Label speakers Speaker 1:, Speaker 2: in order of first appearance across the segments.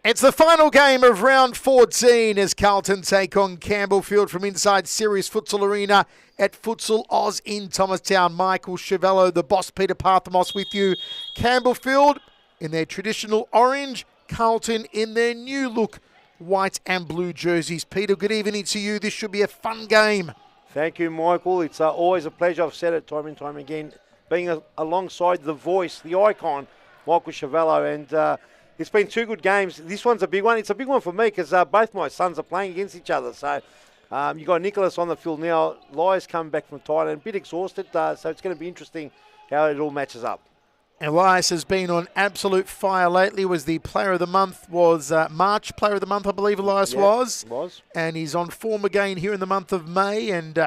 Speaker 1: It's the final game of round 14 as Carlton take on Campbellfield from inside Sirius Futsal Arena at Futsal Oz in Thomastown. Michael Chiavello, the boss, Peter Parthamos with you. Campbellfield in their traditional orange, Carlton in their new look, white and blue jerseys. Peter, good evening to you. This should be a fun game.
Speaker 2: Thank you, Michael. It's always a pleasure. I've said it time and time again, being alongside the voice, the icon, Michael Chiavello, and it's been two good games. This one's a big one. It's a big one for me because both my sons are playing against each other. So you got Nicholas on the field now. Elias coming back from Thailand, a bit exhausted, so it's going to be interesting how it all matches up.
Speaker 1: Elias has been on absolute fire lately. Was the player of the month, was March player of the month, I believe Elias was. And he's on form again here in the month of May, and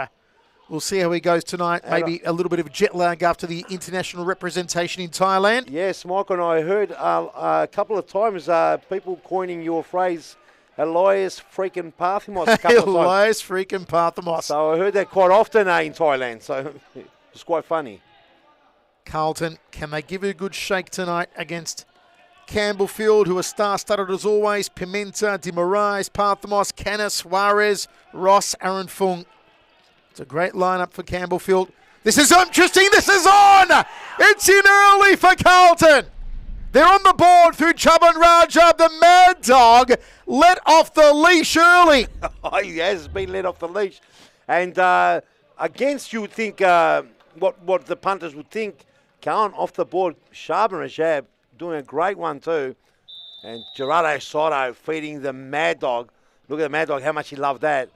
Speaker 1: we'll see how he goes tonight. Maybe a little bit of jet lag after the international representation in Thailand.
Speaker 2: Yes, Michael, and I heard a couple of times people coining your phrase, Elias freaking Parthamos.
Speaker 1: Elias freaking Parthamos.
Speaker 2: So I heard that quite often in Thailand, so it's quite funny.
Speaker 1: Carlton, can they give it a good shake tonight against Campbellfield, who are star-studded as always? Pimenta, De Moraes, Parthamos, Canis, Suarez, Ross, Aaron Fung. It's a great lineup for Campbellfield. This is interesting. This is on. It's in early for Carlton. They're on the board through Chuban Rajab. The Mad Dog let off the leash early.
Speaker 2: He has been let off the leash. And against, you would think, what the punters would think, Carlton off the board. Shaban Rajab doing a great one too. And Gerardo Soto feeding the Mad Dog. Look at the Mad Dog, how much he loved that.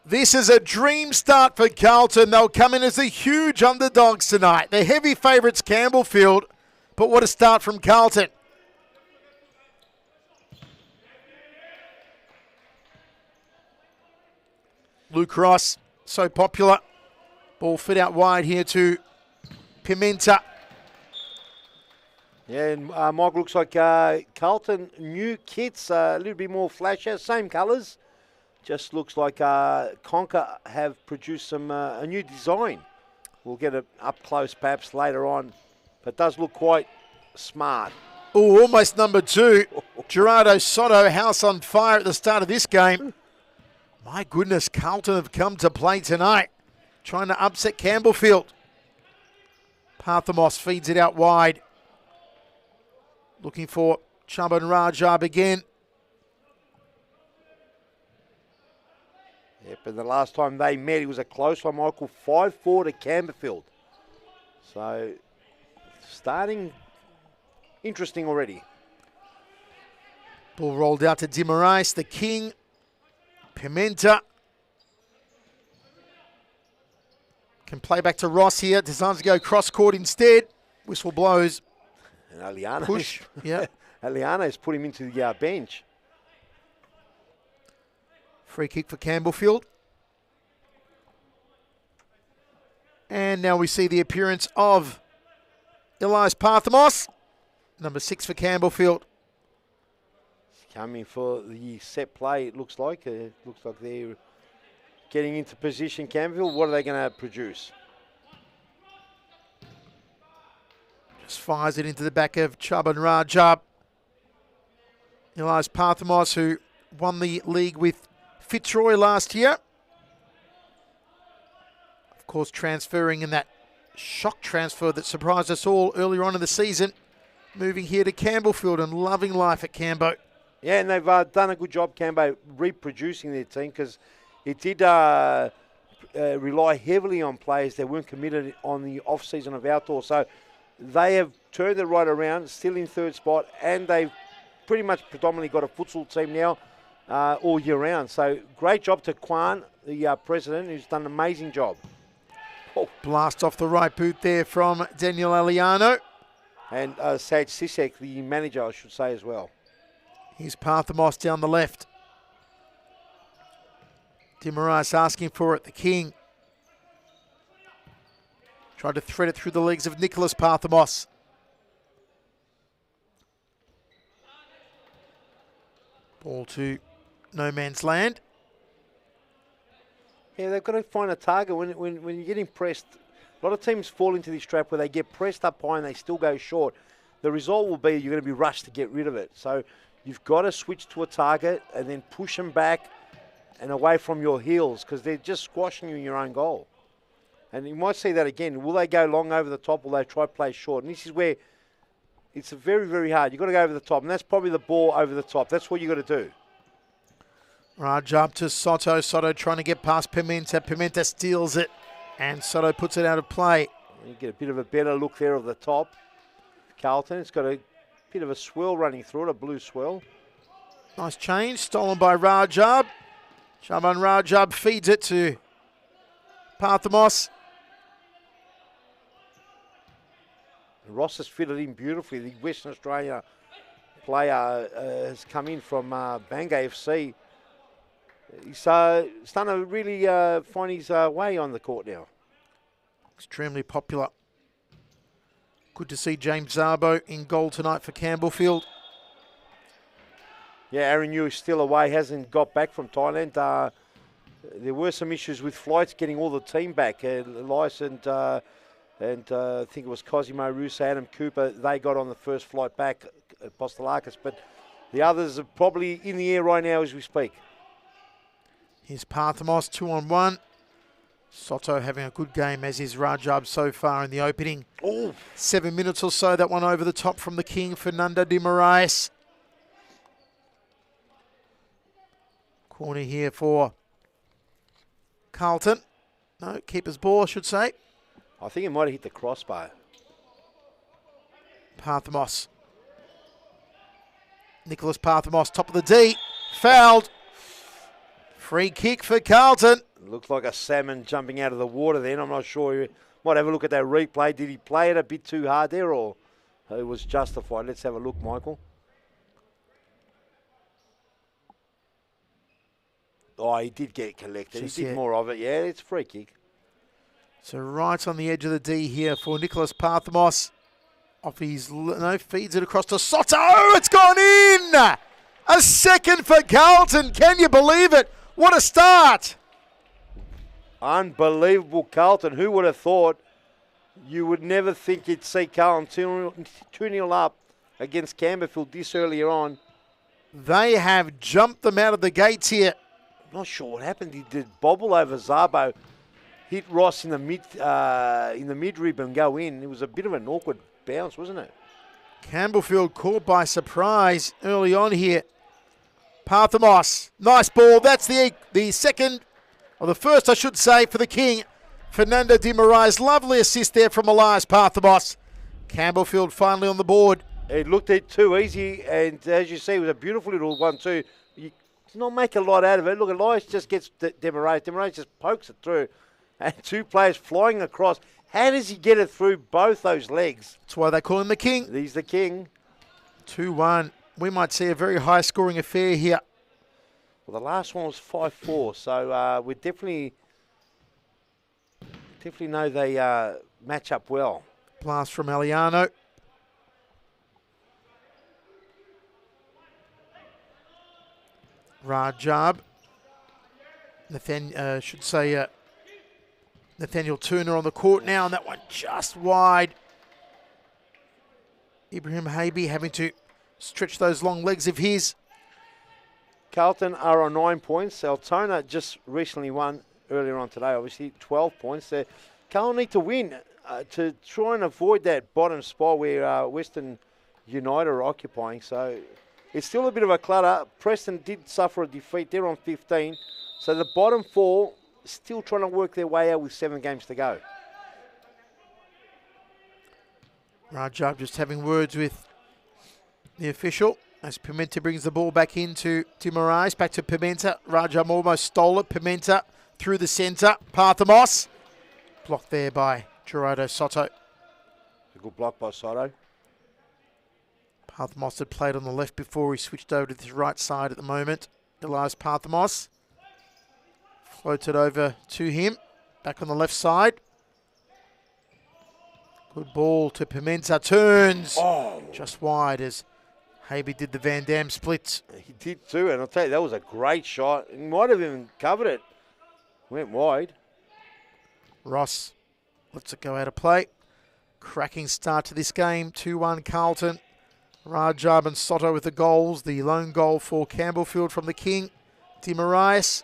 Speaker 1: This is a dream start for Carlton. They'll come in as the huge underdogs tonight. The heavy favourites, Campbellfield. But what a start from Carlton. Luke Ross, so popular. Ball fit out wide here to Pimenta.
Speaker 2: Yeah, and Mike, looks like Carlton new kits, a little bit more flashy, same colours. Just looks like Conker have produced some a new design. We'll get it up close perhaps later on, but it does look quite smart.
Speaker 1: Oh, almost number 2. Gerardo Soto, house on fire at the start of this game. My goodness, Carlton have come to play tonight, trying to upset Campbellfield. Parthamos feeds it out wide. Looking for Chuban Rajab again.
Speaker 2: Yep, and the last time they met, it was a close one, Michael, 5-4 to Campbellfield. So, starting interesting already.
Speaker 1: Ball rolled out to De Moraes, the king. Pimenta. Can play back to Ross here. Decides to go cross-court instead. Whistle blows.
Speaker 2: And Aliana.
Speaker 1: Push, yeah.
Speaker 2: Aliana has put him into the bench.
Speaker 1: Free kick for Campbellfield. And now we see the appearance of Elias Parthamos, number 6 for Campbellfield.
Speaker 2: Coming for the set play, it looks like. It looks like they're getting into position, Campbellfield. What are they going to produce?
Speaker 1: Just fires it into the back of Chuban Rajab. Elias Parthamos, who won the league with Fitzroy last year. Of course, transferring in that shock transfer that surprised us all earlier on in the season. Moving here to Campbellfield and loving life at Cambo.
Speaker 2: Yeah, and they've done a good job, Cambo, reproducing their team because it did rely heavily on players that weren't committed on the off-season of outdoor. So they have turned it right around, still in third spot, and they've pretty much predominantly got a futsal team now all year round. So great job to Kwan, the president, who's done an amazing job.
Speaker 1: Oh. Blast off the right boot there from Daniel Aliano.
Speaker 2: And Saj Sisek, the manager, I should say as well.
Speaker 1: Here's Parthamos down the left. De Moraes asking for it, the king. Tried to thread it through the legs of Nicholas Parthamos. Ball to no man's land.
Speaker 2: Yeah, they've got to find a target. When you're getting pressed, a lot of teams fall into this trap where they get pressed up high and they still go short. The result will be you're going to be rushed to get rid of it. So you've got to switch to a target and then push them back and away from your heels because they're just squashing you in your own goal. And you might see that again. Will they go long over the top or will they try to play short? And this is where it's very, very hard. You've got to go over the top, and that's probably the ball over the top. That's what you've got to do.
Speaker 1: Raj up to Soto. Soto trying to get past Pimenta. Pimenta steals it, and Soto puts it out of play.
Speaker 2: You get a bit of a better look there of the top. Carlton, it's got a bit of a swirl running through it, a blue swirl.
Speaker 1: Nice change, stolen by Rajab. Shaban Rajab feeds it to Parthamos.
Speaker 2: Ross has fitted in beautifully. The Western Australia player has come in from Bangor FC. He's starting to really find his way on the court now.
Speaker 1: Extremely popular. Good to see James Zabo in goal tonight for Campbellfield.
Speaker 2: Yeah, Aaron Yu is still away, hasn't got back from Thailand. There were some issues with flights getting all the team back. Elias and I think it was Cosimo Russo, Adam Cooper, they got on the first flight back at Postolakis, but the others are probably in the air right now as we speak.
Speaker 1: Here's Parthamos, 2-on-1. Soto having a good game, as is Rajab so far in the opening. 7 minutes or so, that one over the top from the king, Fernando de Moraes. Corner here for Carlton. No, keeper's ball, I should say.
Speaker 2: I think it might have hit the crossbar.
Speaker 1: Parthamos. Nicholas Parthamos, top of the D. Fouled. Free kick for Carlton.
Speaker 2: Looked like a salmon jumping out of the water then. I'm not sure. Might have a look at that replay. Did he play it a bit too hard there or it was justified? Let's have a look, Michael. Oh, he did get collected. He did more of it. Yeah, it's a free kick.
Speaker 1: So right on the edge of the D here for Nicholas Parthamos. Off his, feeds it across to Soto. It's gone in! A second for Carlton. Can you believe it? What a start!
Speaker 2: Unbelievable, Carlton. Who would have thought? You would never think you'd see Carlton 2-0 up against Campbellfield this earlier on.
Speaker 1: They have jumped them out of the gates here.
Speaker 2: Not sure what happened. He did bobble over Zabo, hit Ross in the mid rib and go in. It was a bit of an awkward bounce, wasn't it?
Speaker 1: Campbellfield caught by surprise early on here. Parthamos, nice ball. That's the second, or the first, I should say, for the king. Fernando de Moraes, lovely assist there from Elias Parthamos. Campbellfield finally on the board.
Speaker 2: It looked too easy, and as you see, it was a beautiful little one too. You not make a lot out of it. Look, Elias just gets de Moraes. De Moraes just pokes it through, and two players flying across. How does he get it through both those legs?
Speaker 1: That's why they call him the king.
Speaker 2: He's the king.
Speaker 1: 2-1. We might see a very high-scoring affair here.
Speaker 2: Well, the last one was 5-4, so we definitely know they match up well.
Speaker 1: Blast from Eliano. Rajab. Nathaniel Turner on the court now, and that one just wide. Ibrahim Habi having to stretch those long legs of his.
Speaker 2: Carlton are on 9 points. Altona just recently won earlier on today, obviously, 12 points. Carlton need to win to try and avoid that bottom spot where Western United are occupying. So it's still a bit of a clutter. Preston did suffer a defeat. They're on 15. So the bottom four still trying to work their way out with 7 games to go.
Speaker 1: Rajab just having words with the official as Pimenta brings the ball back into Moraes. Back to Pimenta. Rajab almost stole it. Pimenta through the centre. Parthamos. Blocked there by Gerardo Soto.
Speaker 2: A good block by Soto.
Speaker 1: Parthamos had played on the left before he switched over to the right side at the moment. Elias Parthamos. Floated over to him. Back on the left side. Good ball to Pimenta. Turns.
Speaker 2: Oh.
Speaker 1: Just wide as Habi did the Van Dam split.
Speaker 2: He did too, and I'll tell you, that was a great shot. He might have even covered it. Went wide.
Speaker 1: Ross lets it go out of play. Cracking start to this game. 2-1 Carlton. Rajab and Soto with the goals. The lone goal for Campbellfield from the King. De Moraes.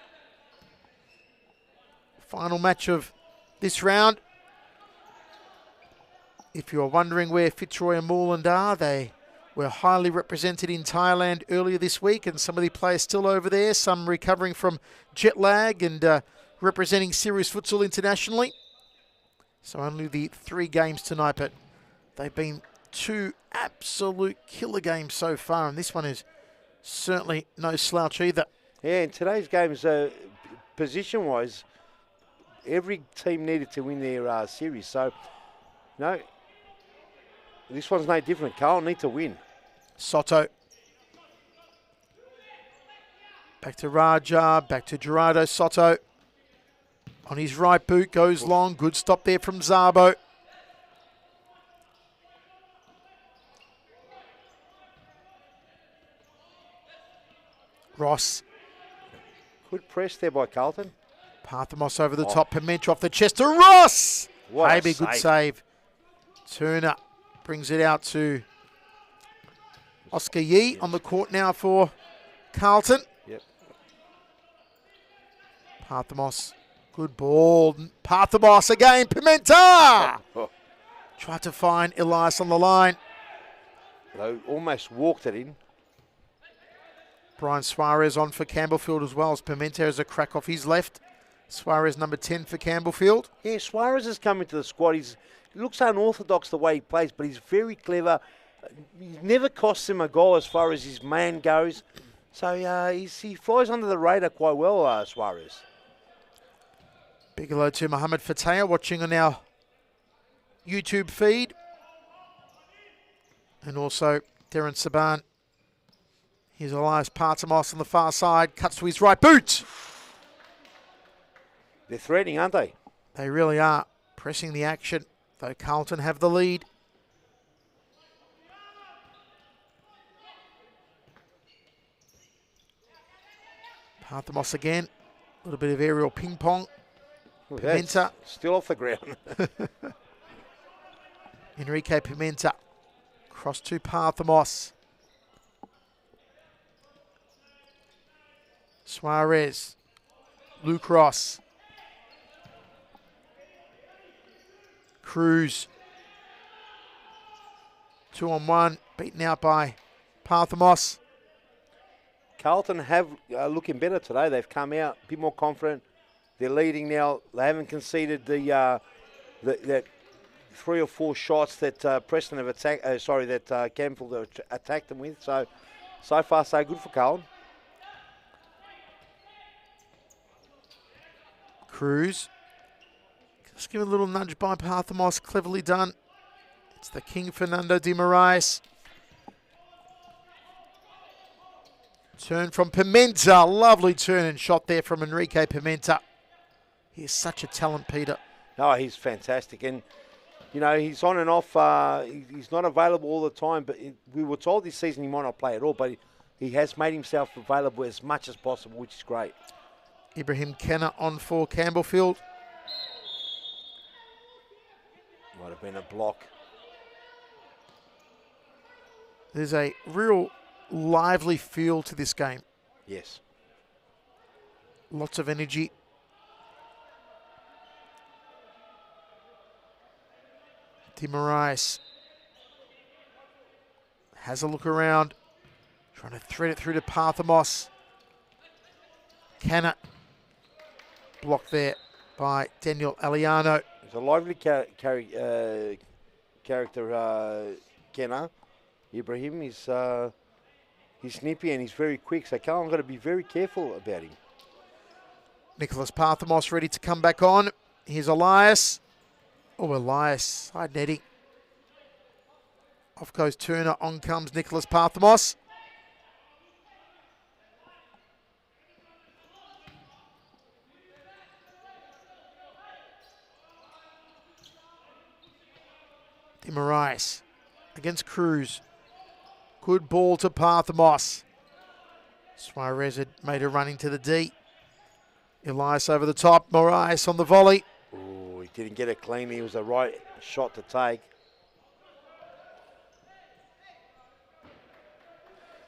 Speaker 1: Final match of this round. If you're wondering where Fitzroy and Moreland are, they were highly represented in Thailand earlier this week, and some of the players still over there, some recovering from jet lag and representing Series Futsal internationally. So only the 3 games tonight, but they've been 2 absolute killer games so far, and this one is certainly no slouch either.
Speaker 2: Yeah, in today's games, position-wise, every team needed to win their series. So, no, this one's no different. Carlton need to win.
Speaker 1: Soto. Back to Raja, back to Gerardo Soto. On his right boot, goes long. Good stop there from Zabo. Ross.
Speaker 2: Good press there by Carlton.
Speaker 1: Parthamos over the top. Pimenta off the chest to Ross.
Speaker 2: What
Speaker 1: Maybe
Speaker 2: a
Speaker 1: good save. Turner brings it out to Oscar Yee on the court now for Carlton.
Speaker 2: Yep.
Speaker 1: Parthamos. Good ball. Parthamos again. Pimenta! Tried to find Elias on the line.
Speaker 2: They almost walked it in.
Speaker 1: Brian Suarez on for Campbellfield as well as Pimenta has a crack off his left. Suarez number 10 for Campbellfield.
Speaker 2: Yeah, Suarez has come into the squad. He looks unorthodox the way he plays, but he's very clever. He never costs him a goal as far as his man goes. So he flies under the radar quite well, Suarez.
Speaker 1: Big hello to Mohammed Fateh watching on our YouTube feed. And also Darren Saban. Here's Elias Parthamos on the far side. Cuts to his right boot.
Speaker 2: They're threatening, aren't they?
Speaker 1: They really are. Pressing the action, though Carlton have the lead. Parthamos again. A little bit of aerial ping pong. Pimenta.
Speaker 2: Still off the ground.
Speaker 1: Enrique Pimenta. Cross to Parthamos. Suarez. Luke Ross. Cruz. 2-on-1. Beaten out by Parthamos.
Speaker 2: Carlton have looking better today. They've come out a bit more confident. They're leading now. They haven't conceded that 3 or 4 shots that Preston have attacked. That Campbellfield have attacked them with. So far so good for Carlton.
Speaker 1: Cruz. Just give a little nudge by Parthamos. Cleverly done. It's the King Fernando de Moraes. Turn from Pimenta. Lovely turn and shot there from Enrique Pimenta. He is such a talent, Peter.
Speaker 2: No, he's fantastic. And, you know, he's on and off. He's not available all the time. But we were told this season he might not play at all. But he has made himself available as much as possible, which is great.
Speaker 1: Ibrahim Kenna on for Campbellfield.
Speaker 2: Might have been a block.
Speaker 1: There's a real lively feel to this game.
Speaker 2: Yes.
Speaker 1: Lots of energy. De Moraes has a look around, trying to thread it through to Parthamos. Canna blocked there by Daniel Aliano.
Speaker 2: He's a lively character, Kenna. Ibrahim is he's snippy and he's very quick, so Carlton got to be very careful about him.
Speaker 1: Nicholas Parthamos ready to come back on. Here's Elias. Oh, Elias, side netting. Off goes Turner, on comes Nicholas Parthamos. De Moraes against Cruz. Good ball to Parthamos. Suarez had made a run into the D. Elias over the top. Moraes on the volley.
Speaker 2: Oh, he didn't get it clean. He was the right shot to take.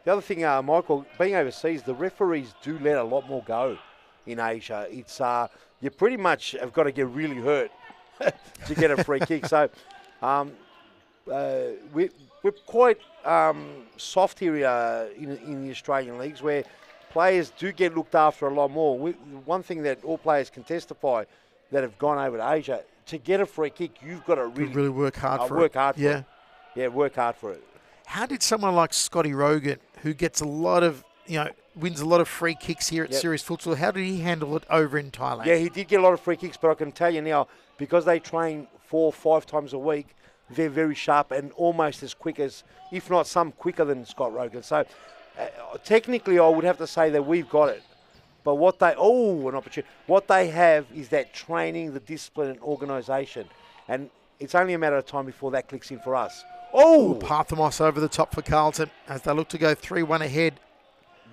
Speaker 2: The other thing, Michael, being overseas, the referees do let a lot more go in Asia. It's you pretty much have got to get really hurt to get a free kick. So we're quite soft here in the Australian leagues, where players do get looked after a lot more. One thing that all players can testify that have gone over to Asia, to get a free kick, you've got to really
Speaker 1: work hard for it.
Speaker 2: Work hard for it. Yeah, work hard for it.
Speaker 1: How did someone like Scotty Rogan, who gets a lot of, wins a lot of free kicks here at Series Futsal, how did he handle it over in Thailand?
Speaker 2: Yeah, he did get a lot of free kicks, but I can tell you now, because they train 4 or 5 times a week, they're very sharp and almost as quick as, if not some quicker than Scott Rogan. So technically, I would have to say that we've got it. But an opportunity. What they have is that training, the discipline and organisation. And it's only a matter of time before that clicks in for us.
Speaker 1: Parthamos over the top for Carlton as they look to go 3-1 ahead.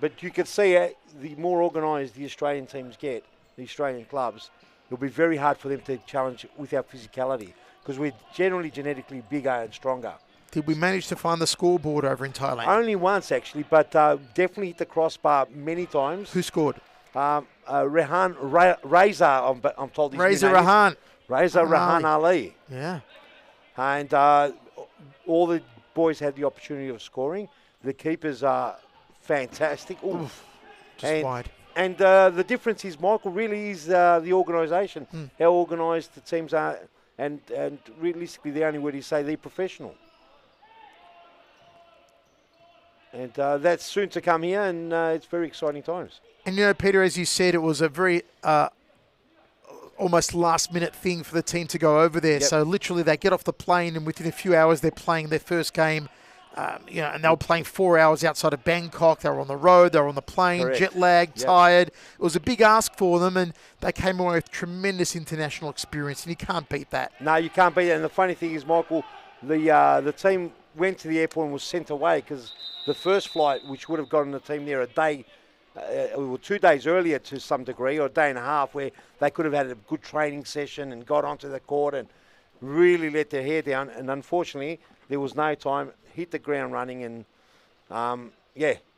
Speaker 2: But you can see the more organised the Australian teams get, the Australian clubs, it'll be very hard for them to challenge with our physicality, because we're generally genetically bigger and stronger.
Speaker 1: Did we manage to find the scoreboard over in Thailand?
Speaker 2: Only once, actually, but definitely hit the crossbar many times.
Speaker 1: Who scored?
Speaker 2: Reza, I'm told his
Speaker 1: Reza
Speaker 2: name is.
Speaker 1: Rahan.
Speaker 2: Reza Rahan Ali.
Speaker 1: Yeah.
Speaker 2: And all the boys had the opportunity of scoring. The keepers are fantastic.
Speaker 1: Just wide.
Speaker 2: And the difference is, Michael, really is the organisation, how organised the teams are, and realistically, the only word is say they're professional. And that's soon to come here, and it's very exciting times.
Speaker 1: And, Peter, as you said, it was a very almost last-minute thing for the team to go over there.
Speaker 2: Yep.
Speaker 1: So literally they get off the plane, and within a few hours they're playing their first game. And they were playing 4 hours outside of Bangkok. They were on the road. They were on the plane,
Speaker 2: Correct.
Speaker 1: jet lagged, tired. It was a big ask for them, and they came away with tremendous international experience, and you can't beat that.
Speaker 2: No, you can't beat it. And the funny thing is, Michael, the team went to the airport and was sent away, because the first flight, which would have gotten the team there a day, 2 days earlier to some degree, or a day and a half, where they could have had a good training session and got onto the court and really let their hair down. And unfortunately, there was no time, hit the ground running, and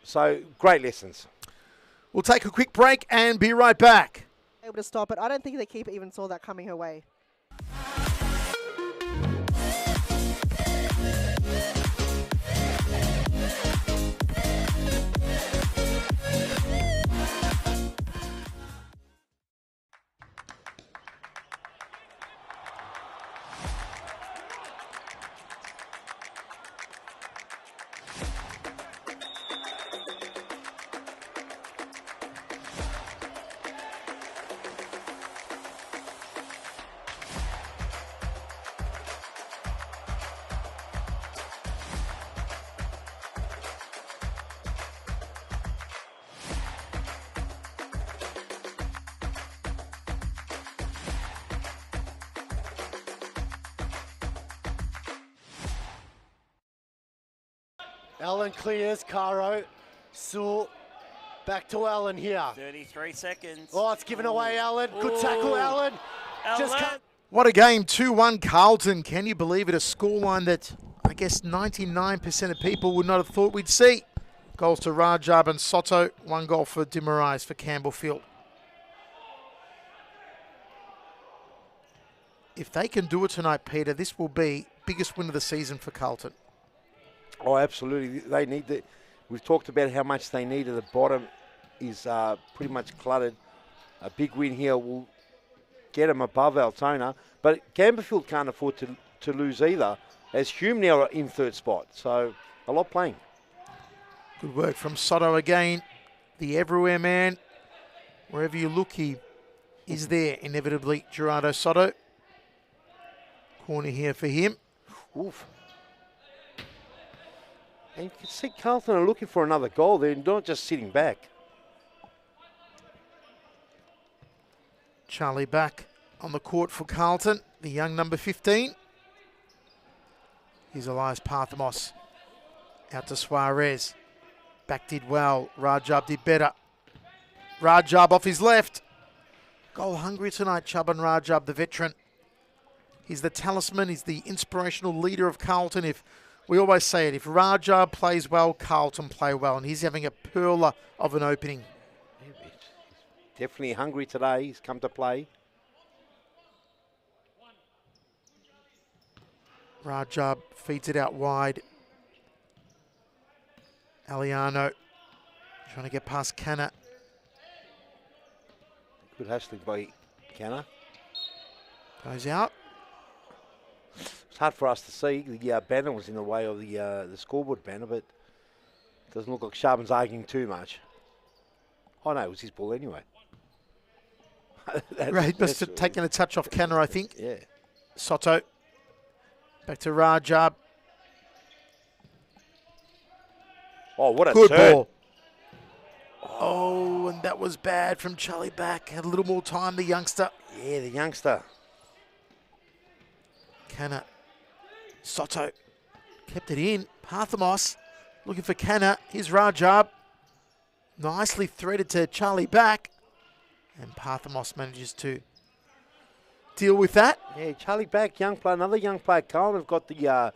Speaker 2: so great lessons.
Speaker 1: We'll take a quick break and be right back.
Speaker 3: Able to stop it. I don't think the keeper even saw that coming her way.
Speaker 4: Allen clears, Caro, Sewell, back to Allen here.
Speaker 5: 33 seconds.
Speaker 4: Oh, it's given away, Allen. Good tackle, Allen. Just can't.
Speaker 1: What a game, 2-1 Carlton. Can you believe it? A scoreline that I guess 99% of people would not have thought we'd see. Goals to Rajab and Soto, 1 goal for Demarais for Campbellfield. If they can do it tonight, Peter, this will be biggest win of the season for Carlton.
Speaker 2: Oh, absolutely. They need that. We've talked about how much they need at the bottom is pretty much cluttered. A big win here will get them above Altona. But Campbellfield can't afford to lose either, as Hume now are in 3rd spot. So a lot playing.
Speaker 1: Good work from Soto again. The everywhere man. Wherever you look, he is there, inevitably. Gerardo Soto. Corner here for him.
Speaker 2: Oof. And you can see Carlton are looking for another goal. They're not just sitting back.
Speaker 1: Charlie back on the court for Carlton, the young number 15. Here's Elias Parthamos. Out to Suarez. Back did well. Rajab did better. Rajab off his left. Goal hungry tonight, Chuban Rajab, the veteran. He's the talisman. He's the inspirational leader of Carlton. If We always say it, if Rajab plays well, Carlton play well, and he's having a pearler of an opening.
Speaker 2: Definitely hungry today. He's come to play.
Speaker 1: Rajab feeds it out wide. Aliano trying to get past Canna.
Speaker 2: Good hustling by Canna.
Speaker 1: Goes out.
Speaker 2: It's hard for us to see. The banner was in the way of the scoreboard banner, but it doesn't look like Sharpen's arguing too much. Oh no, it was his ball anyway.
Speaker 1: Right, must have taken a touch off Canna, I think.
Speaker 2: Yeah.
Speaker 1: Soto. Back to Rajab.
Speaker 2: Oh, what a
Speaker 1: Good
Speaker 2: turn.
Speaker 1: ball. Oh, and that was bad from Charlie Back. Had a little more time, the youngster.
Speaker 2: Yeah, the youngster.
Speaker 1: Canna. Soto. Kept it in. Parthamos looking for Canna. Here's Rajab. Nicely threaded to Charlie Back. And Parthamos manages to deal with that.
Speaker 2: Yeah, Charlie Back, young player, another young player. Carlton have got the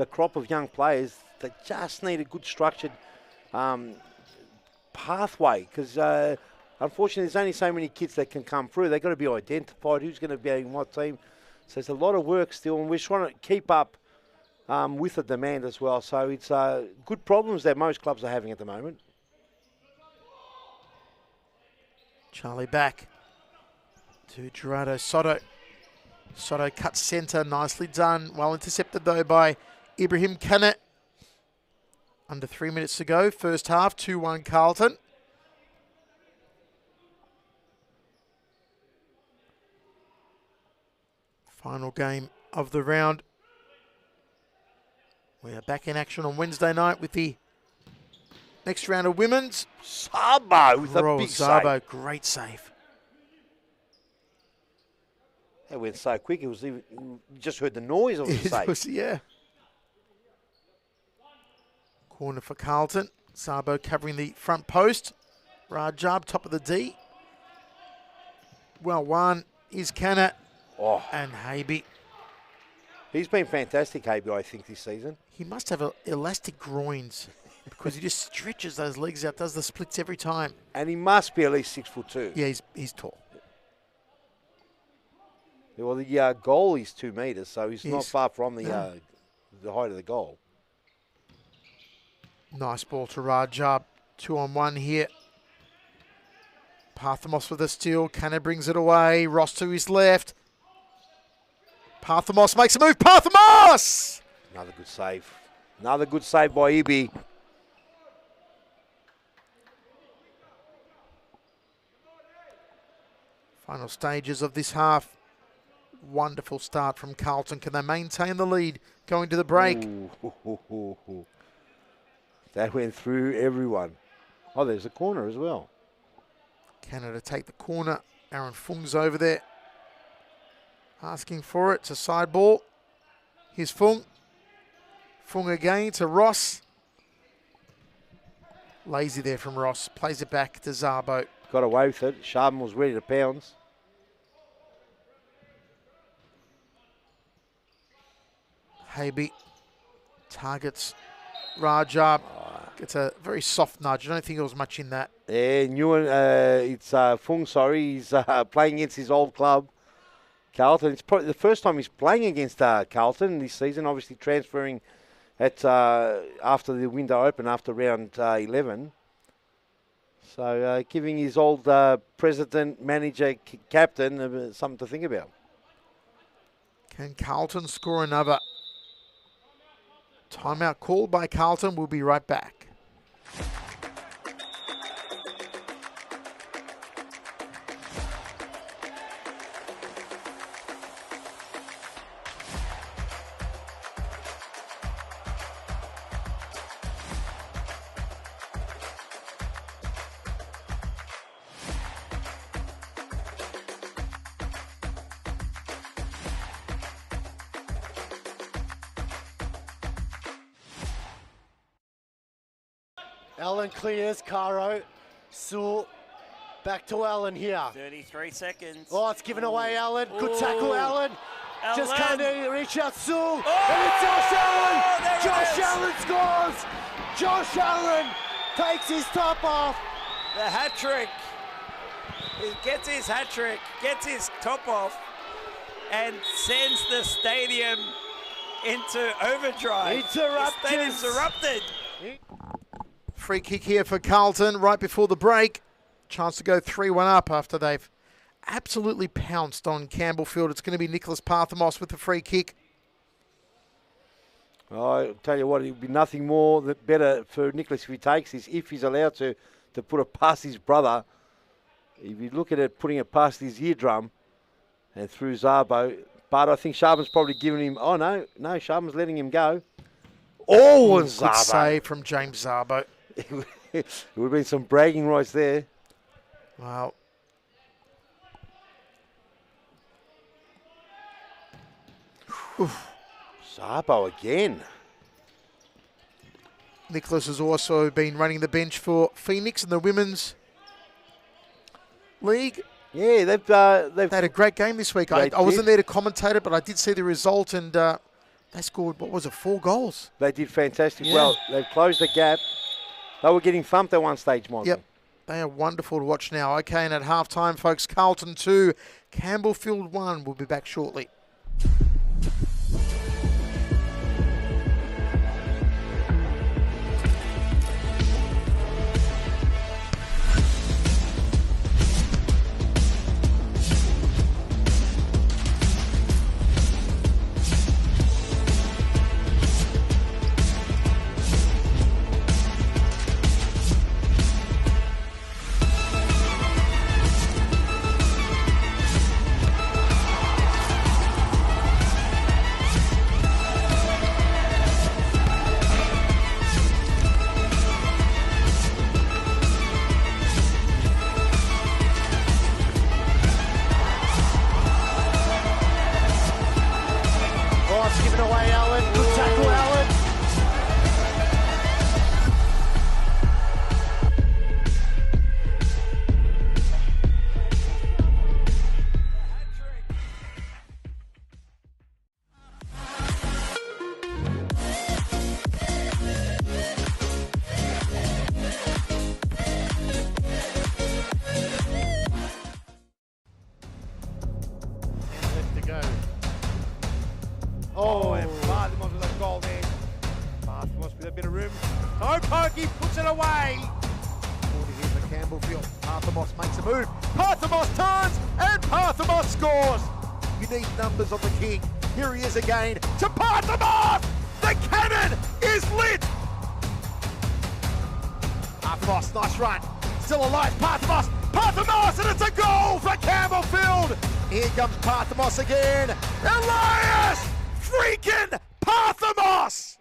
Speaker 2: crop of young players that just need a good structured pathway, because unfortunately there's only so many kids that can come through. They've got to be identified, who's going to be in what team. So there's a lot of work still, and we're trying to keep up with the demand as well. So it's good problems that most clubs are having at the moment.
Speaker 1: Charlie Back to Gerardo Soto. Soto cuts centre, nicely done. Well intercepted though by Ibrahim Canna. Under 3 minutes to go. First half, 2-1 Carlton. Final game of the round. We are back in action on Wednesday night with the next round of women's.
Speaker 2: Sabo with a big
Speaker 1: Sabo,
Speaker 2: save.
Speaker 1: great save.
Speaker 2: That went so quick, it was even, you just heard the noise of the save.
Speaker 1: Yeah. Corner for Carlton. Sabo covering the front post. Rajab, top of the D. Well won is Canna and Habe.
Speaker 2: He's been fantastic, Habe, I think, this season.
Speaker 1: He must have elastic groins because he just stretches those legs out, does the splits every time.
Speaker 2: And he must be at least 6'2".
Speaker 1: Yeah, he's tall.
Speaker 2: Well, the goal is 2 metres, so he's not far from the height of the goal.
Speaker 1: Nice ball to Rajab. 2-on-1 here. Parthamos with a steal. Canna brings it away. Ross to his left. Parthamos makes a move. Parthamos!
Speaker 2: Another good save. Another good save by Ibi.
Speaker 1: Final stages of this half. Wonderful start from Carlton. Can they maintain the lead going to the break?
Speaker 2: Ooh. That went through everyone. Oh, there's a corner as well.
Speaker 1: Canada take the corner. Aaron Fung's over there. Asking for it. It's a side ball. Here's Fung. Fung again to Ross. Lazy there from Ross. Plays it back to Zabo.
Speaker 2: Got away with it. Sharpen was ready to pounce.
Speaker 1: Habe targets Rajab. Gets a very soft nudge. I don't think there was much in that.
Speaker 2: Yeah, it's Fung, sorry. He's playing against his old club, Carlton. It's probably the first time he's playing against Carlton this season, obviously transferring after the window open, after round 11. So giving his old president, manager, captain something to think about.
Speaker 1: Can Carlton score another? Timeout called by Carlton. We'll be right back.
Speaker 4: Allen clears, Caro, Sewell, back to Allen here.
Speaker 5: 33 seconds.
Speaker 4: Oh, it's given away, Allen. Good tackle, Allen. Just
Speaker 5: Allen.
Speaker 4: can't reach out Sue.
Speaker 5: Oh!
Speaker 4: And it's Josh Allen.
Speaker 5: There it
Speaker 4: Josh
Speaker 5: is.
Speaker 4: Allen scores. Josh Allen takes his top off.
Speaker 5: The hat trick. He gets his hat trick, gets his top off, and sends the stadium into overdrive.
Speaker 4: Interrupters.
Speaker 5: The stadium's erupted.
Speaker 1: Free kick here for Carlton right before the break. Chance to go 3-1 up after they've absolutely pounced on Campbellfield. It's going to be Nicholas Parthamos with the free kick.
Speaker 2: I tell you what, it would be nothing more than better for Nicholas if he takes this, if he's allowed to put it past his brother. If you look at it, putting it past his eardrum and through Zabo. But I think Sharpen's probably given him, oh no, Sharpen's letting him go. Oh, and
Speaker 1: Good
Speaker 2: Zabo.
Speaker 1: save from James Zabo.
Speaker 2: It would have been some bragging rights there.
Speaker 1: Wow.
Speaker 2: Zabo again.
Speaker 1: Nicholas has also been running the bench for Phoenix in the Women's League.
Speaker 2: Yeah, they've
Speaker 1: They had a great game this week. I
Speaker 2: They
Speaker 1: wasn't
Speaker 2: did.
Speaker 1: there to commentate it, but I did see the result, and they scored, 4 goals?
Speaker 2: They did fantastic.
Speaker 1: Yeah.
Speaker 2: Well, they've closed the gap. They were getting thumped at one stage, Michael.
Speaker 1: Yep. They are wonderful to watch now. Okay, and at halftime, folks, Carlton 2, Campbellfield 1. We'll be back shortly.
Speaker 4: Oh, it's given away, Allen. Good tackle, Allen. Left to go. Oh, and Parthamos with a goal there. Parthamos with a bit of room. Pokey puts it away.
Speaker 1: 40 here for Campbellfield. Parthamos makes a move. Parthamos turns, and Parthamos scores. You need numbers on the king. Here he is again to Parthamos. The cannon is lit. Parthamos, nice run. Still alive, Parthamos. Parthamos, and it's a goal for Campbellfield. Here comes Parthamos again. Elias freaking Parthamos.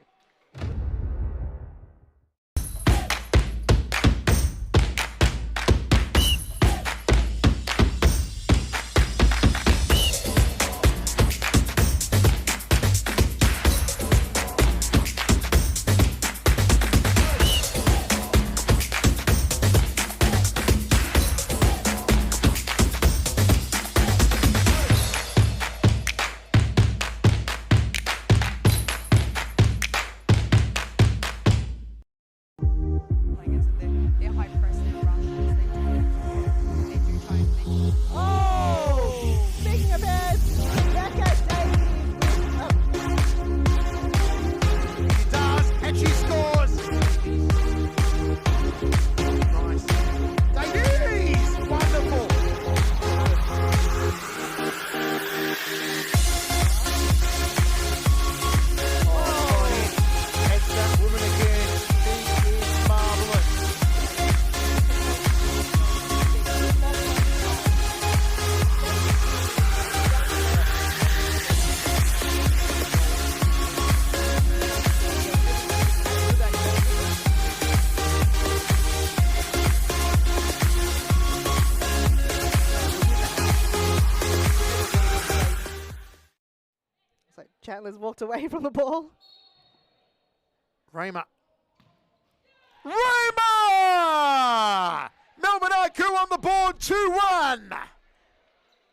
Speaker 6: They're high press, they're rushes, they do try and make.
Speaker 3: Oh! Speaking of heads, Becca Davies.
Speaker 1: She does, and she scores. Nice. Davies! Wonderful.
Speaker 4: Oh, heads that woman again. She is marvellous.
Speaker 3: So Chandler's walked away from the ball.
Speaker 1: Raymer. Raymer! Melbourne IQ on the board, 2-1.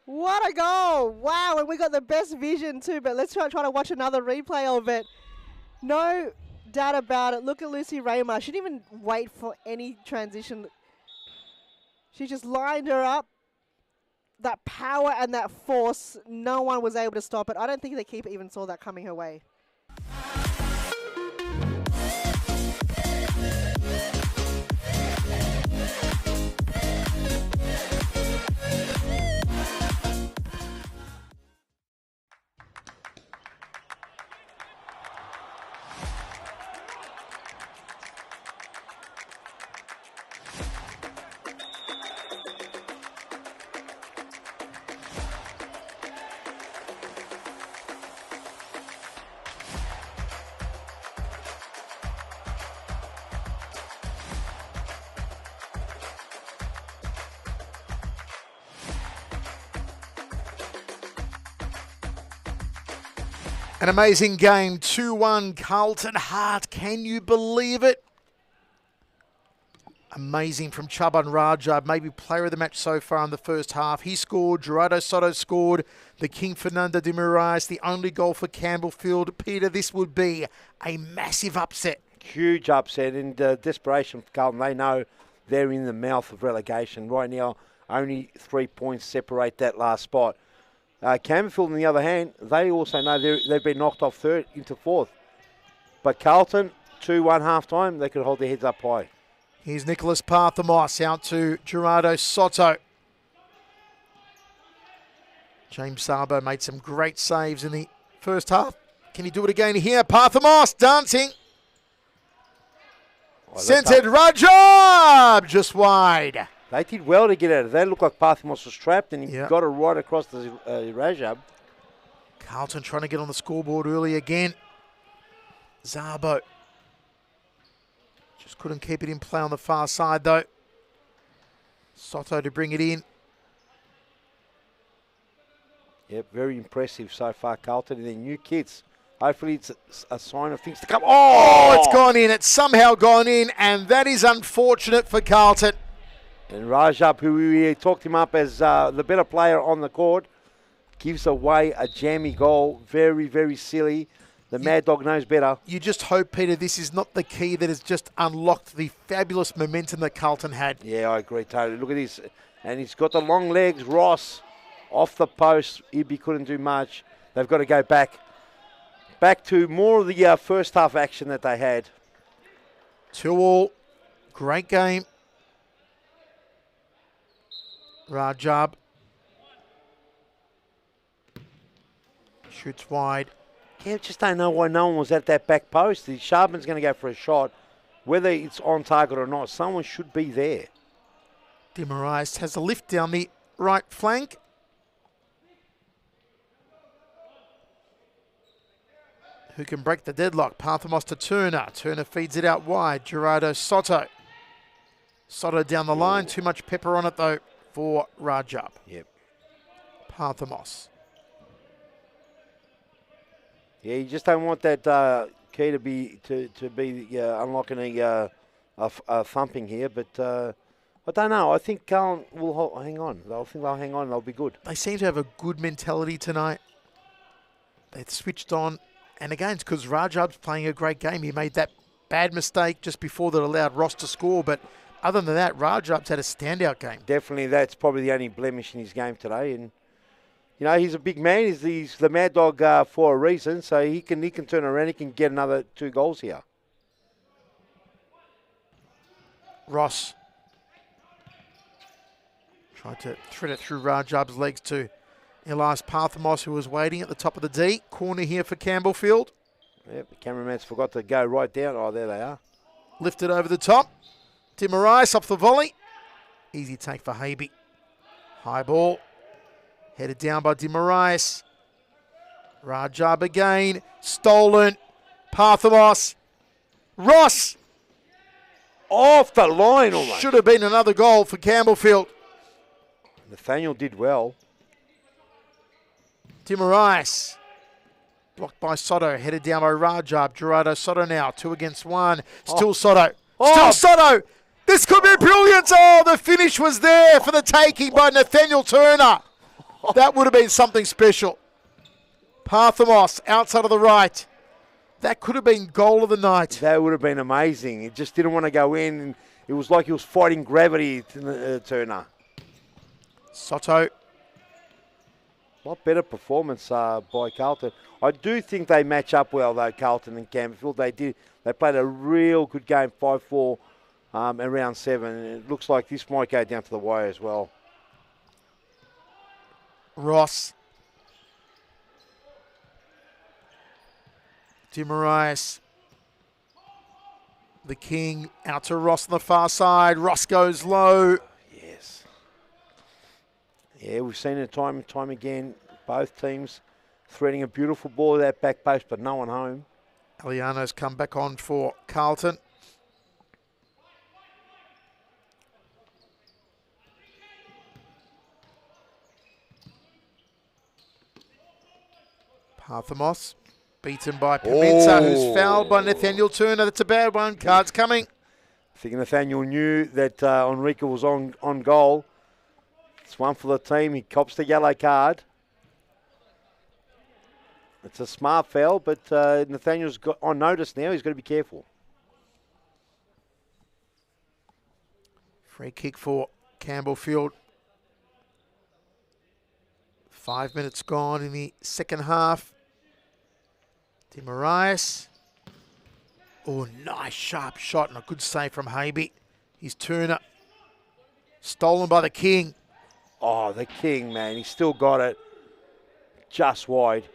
Speaker 3: What a goal! Wow, and we got the best vision too, but let's try to watch another replay of it. No doubt about it. Look at Lucy Raymar. She didn't even wait for any transition. She just lined her up. That power and that force, no one was able to stop it. I don't think the keeper even saw that coming her way.
Speaker 1: An amazing game, 2-1 Carlton Hart. Can you believe it? Amazing from Chaban Rajab, maybe player of the match so far in the first half. He scored, Gerardo Soto scored, the King Fernando de Moraes, the only goal for Campbellfield. Peter, this would be a massive upset.
Speaker 2: Huge upset and desperation for Carlton. They know they're in the mouth of relegation. Right now, only 3 points separate that last spot. Campbellfield, on the other hand, they also know they've been knocked off third into fourth. But Carlton, 2-1 half-time, they could hold their heads up high.
Speaker 1: Here's Nicholas Parthamos out to Gerardo Soto. James Sabo made some great saves in the first half. Can he do it again here? Parthamos dancing. Centered Rajab just wide.
Speaker 2: They did well to get out of it. They looked like Parthamos was trapped and he got it right across the Rajab.
Speaker 1: Carlton trying to get on the scoreboard early again. Zabo just couldn't keep it in play on the far side though. Soto to bring it in.
Speaker 2: Yep, very impressive so far, Carlton. And their new kits. Hopefully it's a sign of things to come. Oh,
Speaker 1: it's gone in. It's somehow gone in, and that is unfortunate for Carlton.
Speaker 2: And Rajab, who we talked him up as the better player on the court, gives away a jammy goal. Very, very silly. The Mad Dog knows better.
Speaker 1: You just hope, Peter, this is not the key that has just unlocked the fabulous momentum that Carlton had.
Speaker 2: Yeah, I agree totally. Look at this. And he's got the long legs. Ross off the post. Ibby couldn't do much. They've got to go back to more of the first half action that they had.
Speaker 1: 2-2. Great game. Rajab shoots wide.
Speaker 2: Yeah, just don't know why no one was at that back post. The Sharpman's going to go for a shot. Whether it's on target or not, someone should be there.
Speaker 1: De Moraes has a lift down the right flank. Who can break the deadlock? Parthamos to Turner. Turner feeds it out wide. Gerardo Soto. Soto down the line. Too much pepper on it though for Rajab.
Speaker 2: Yep.
Speaker 1: Parthamos.
Speaker 2: Yeah, you just don't want that key to be unlocking a thumping here. But I don't know. I think Carlton will hang on. I think they'll hang on. They'll be good.
Speaker 1: They seem to have a good mentality tonight. They've switched on. And again, it's because Rajab's playing a great game. He made that bad mistake just before that allowed Ross to score. But other than that, Rajab's had a standout game.
Speaker 2: Definitely, that's probably the only blemish in his game today. And you know, he's a big man. He's the Mad Dog for a reason. So he can turn around. He can get another 2 goals here.
Speaker 1: Ross tried to thread it through Rajab's legs to Elias Parthamos, who was waiting at the top of the D. Corner here for Campbellfield.
Speaker 2: Yep, the cameraman's forgot to go right down. Oh, there they are.
Speaker 1: Lifted over the top. De Moraes off the volley. Easy take for Habe. High ball. Headed down by De Moraes. Rajab again. Stolen. Parthamos. Ross.
Speaker 2: Off the line almost.
Speaker 1: Should have been another goal for Campbellfield.
Speaker 2: Nathaniel did well.
Speaker 1: De Moraes. Blocked by Soto. Headed down by Rajab. Gerardo Soto now. 2 against 1. Still Soto. Still Soto. This could be brilliant. Oh, the finish was there for the taking by Nathaniel Turner. That would have been something special. Parthamos outside of the right. That could have been goal of the night.
Speaker 2: That would have been amazing. It just didn't want to go in. It was like he was fighting gravity, Turner.
Speaker 1: Soto.
Speaker 2: A lot better performance by Carlton. I do think they match up well, though, Carlton and Campbellfield. They did. They played a real good game, 5-4, in round 7. And it looks like this might go down to the wire as well.
Speaker 1: Ross. Dimarias. The King out to Ross on the far side. Ross goes low.
Speaker 2: Yes. Yeah, we've seen it time and time again. Both teams threading a beautiful ball at that back post, but no one home.
Speaker 1: Aliano's come back on for Carlton. Parthamos beaten by Pimenta, who's fouled by Nathaniel Turner. That's a bad one. Cards coming.
Speaker 2: I think Nathaniel knew that Enrique was on goal. It's one for the team. He cops the yellow card. It's a smart foul, but Nathaniel's got on notice now. He's got to be careful.
Speaker 1: Free kick for Campbellfield. 5 minutes gone in the second half. Dimarias. Oh, nice sharp shot and a good save from Habe. Here's Turner. Stolen by the King.
Speaker 2: Oh, the King, man. He still got it. Just wide.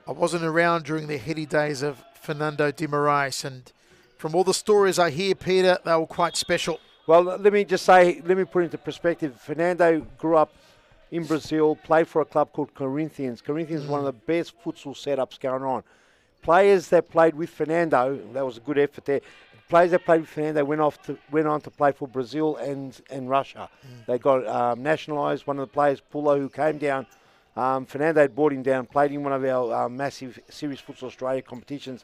Speaker 1: I wasn't around during the heady days of Fernando Dimarias, and from all the stories I hear, Peter, they were quite special.
Speaker 2: Well, let me just say, let me put it into perspective. Fernando grew up in Brazil, played for a club called Corinthians. Corinthians is one of the best futsal setups going on. Players that played with Fernando, that was a good effort there. Players that played with Fernando went on to play for Brazil and Russia. They got nationalised. One of the players, Pulo, who came down, Fernando had brought him down, played in one of our massive Series Futsal Australia competitions.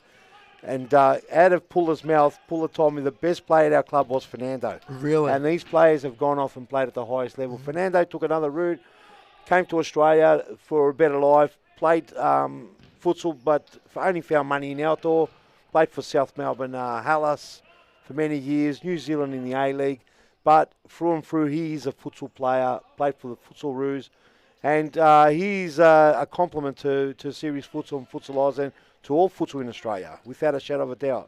Speaker 2: And out of Pulla's mouth, Pulla told me the best player at our club was Fernando.
Speaker 1: Really?
Speaker 2: And these players have gone off and played at the highest level. Fernando took another route, came to Australia for a better life, played futsal, but only found money in outdoor. Played for South Melbourne Hallas for many years, New Zealand in the A-League. But through and through, he is a futsal player, played for the Futsal Roos. And he's a compliment to Series Futsal and Futsal Oz and to all futsal in Australia, without a shadow of a doubt.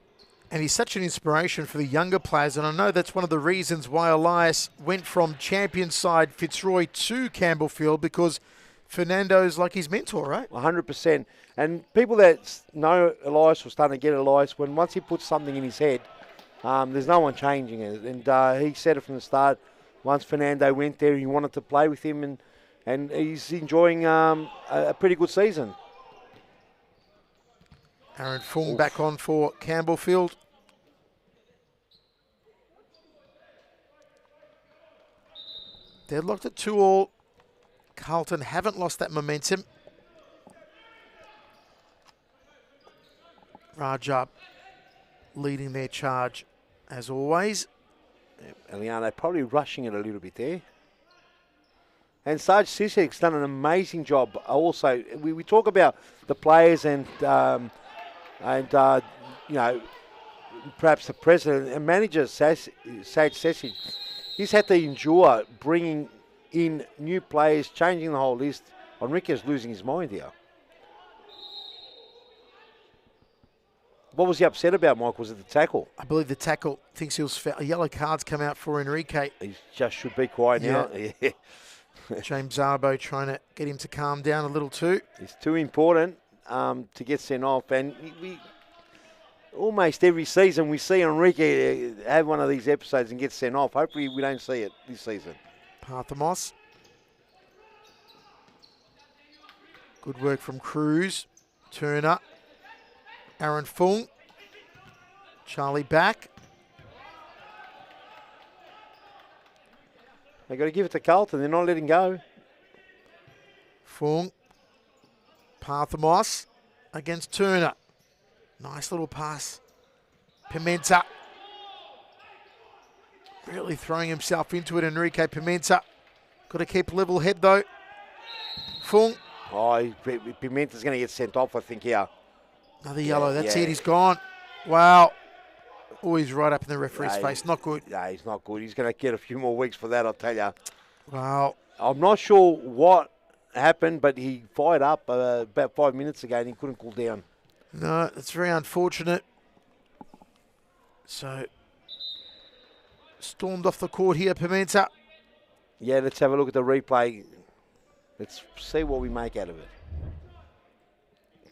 Speaker 1: And he's such an inspiration for the younger players, and I know that's one of the reasons why Elias went from champion side Fitzroy to Campbellfield, because Fernando's like his mentor, right?
Speaker 2: 100%. And people that know Elias, or starting to get Elias, once he puts something in his head, there's no one changing it. And he said it from the start. Once Fernando went there, he wanted to play with him, and he's enjoying a pretty good season.
Speaker 1: Aaron Fung back on for Campbellfield. Deadlocked at 2-2. Carlton haven't lost that momentum. Rajab leading their charge as always.
Speaker 2: Eliano probably rushing it a little bit there. And Sarge Sisek's done an amazing job also. We talk about the players and you know, perhaps the president and manager, Sage Sesic, he's had to endure bringing in new players, changing the whole list. Enrique's losing his mind here. What was he upset about, Mike? Was it the tackle?
Speaker 1: I believe the tackle thinks he was foul. A yellow card's come out for Enrique.
Speaker 2: He just should be quiet now. Yeah.
Speaker 1: James Zarbo trying to get him to calm down a little too.
Speaker 2: It's too important to get sent off. And we almost every season we see Enrique have one of these episodes and get sent off. Hopefully we don't see it this season.
Speaker 1: Parthamos. Good work from Cruz. Turner. Aaron Fung. Charlie back.
Speaker 2: They've got to give it to Carlton. They're not letting go.
Speaker 1: Fung. Parthamos against Turner. Nice little pass. Pimenta. Really throwing himself into it, Enrique Pimenta. Got to keep level head though. Fung.
Speaker 2: Oh, Pimenta's going to get sent off, I think, here.
Speaker 1: Another yellow. That's
Speaker 2: yeah.
Speaker 1: it. He's gone. Wow. Oh, he's right up in the referee's face. Not good.
Speaker 2: No, he's not good. He's going to get a few more weeks for that, I'll tell you.
Speaker 1: Wow.
Speaker 2: I'm not sure what happened, but he fired up about 5 minutes ago and he couldn't cool down.
Speaker 1: No, it's very unfortunate. So, stormed off the court here, Pimenta.
Speaker 2: Yeah, let's have a look at the replay. Let's see what we make out of it.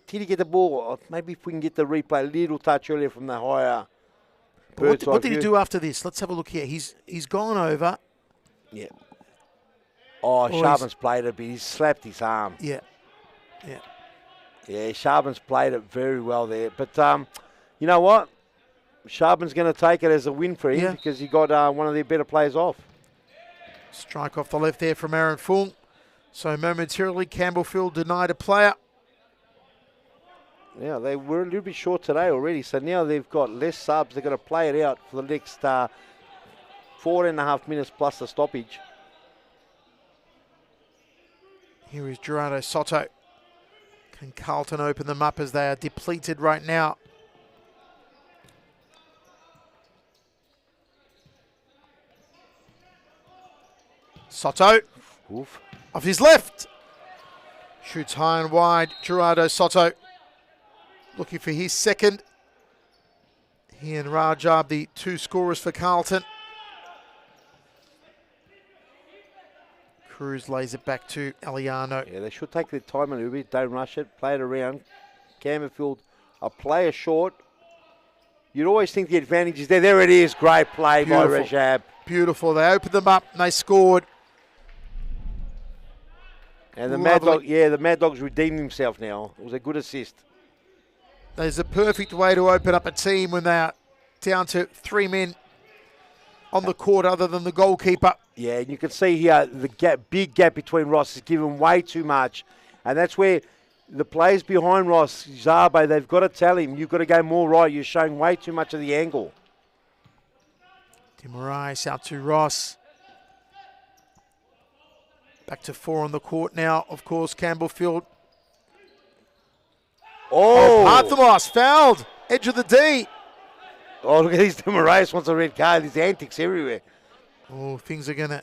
Speaker 2: Did he get the ball? Maybe if we can get the replay a little touch earlier from the higher.
Speaker 1: But what did he do after this? Let's have a look here. He's gone over.
Speaker 2: Yeah. Oh, Sharpen's played it, but he slapped his arm.
Speaker 1: Yeah. Yeah.
Speaker 2: Yeah, Sharpen's played it very well there. But you know what? Sharpen's going to take it as a win for him because he got one of their better players off.
Speaker 1: Strike off the left there from Aaron Fung. So momentarily, Campbellfield denied a player.
Speaker 2: Yeah, they were a little bit short today already. So now they've got less subs. They've got to play it out for the next 4.5 minutes plus the stoppage.
Speaker 1: Here is Gerardo Soto. Can Carlton open them up as they are depleted right now? Soto.
Speaker 2: Oof.
Speaker 1: Off his left. Shoots high and wide. Gerardo Soto looking for his second. He and Rajab, the two scorers for Carlton. Cruz lays it back to Eliano.
Speaker 2: Yeah, they should take their time a little bit. Don't rush it. Play it around. Campbellfield, a player short. You'd always think the advantage is there. There it is. Great play by Rajab.
Speaker 1: Beautiful. They opened them up and they scored.
Speaker 2: And the Mad Dog, the Mad Dog's redeemed himself now. It was a good assist.
Speaker 1: There's a perfect way to open up a team when they're down to 3 men on the court other than the goalkeeper.
Speaker 2: Yeah, and you can see here the big gap between Ross is given way too much. And that's where the players behind Ross, Zabe, they've got to tell him, you've got to go more right. You're showing way too much of the angle.
Speaker 1: Demarais out to Ross. Back to 4 on the court now, of course, Campbellfield.
Speaker 2: Oh!
Speaker 1: Parthamos fouled. Edge of the D.
Speaker 2: Oh, look at these. Demarais wants a red card. There's antics everywhere.
Speaker 1: Oh, things are going to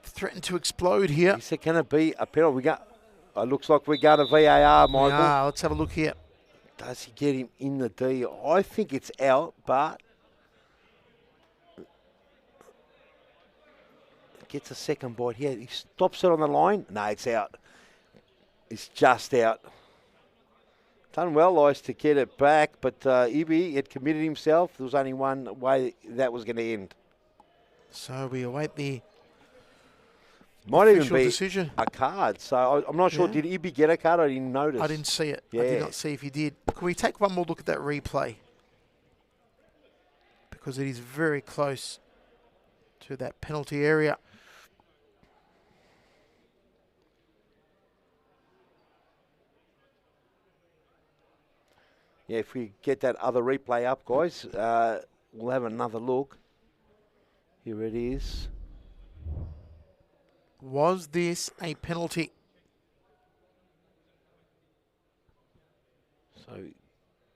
Speaker 1: threaten to explode here.
Speaker 2: He said, can it be a penalty? It looks like we're going to VAR, Michael.
Speaker 1: Yeah, let's have a look here.
Speaker 2: Does he get him in the D? I think it's out, but gets a second bite here. He stops it on the line. No, it's out. It's just out. Done well, Ice, to get it back, but Ibi had committed himself. There was only one way that was going to end.
Speaker 1: So we await the
Speaker 2: Might even
Speaker 1: official
Speaker 2: be
Speaker 1: decision.
Speaker 2: a card. So I'm not sure.
Speaker 1: Yeah.
Speaker 2: Did Ibi get a card? I didn't notice.
Speaker 1: I didn't see it. I
Speaker 2: Yeah.
Speaker 1: did not see if he did. Can we take one more look at that replay? Because it is very close to that penalty area.
Speaker 2: Yeah, if we get that other replay up, guys, we'll have another look. Here it is.
Speaker 1: Was this a penalty?
Speaker 2: So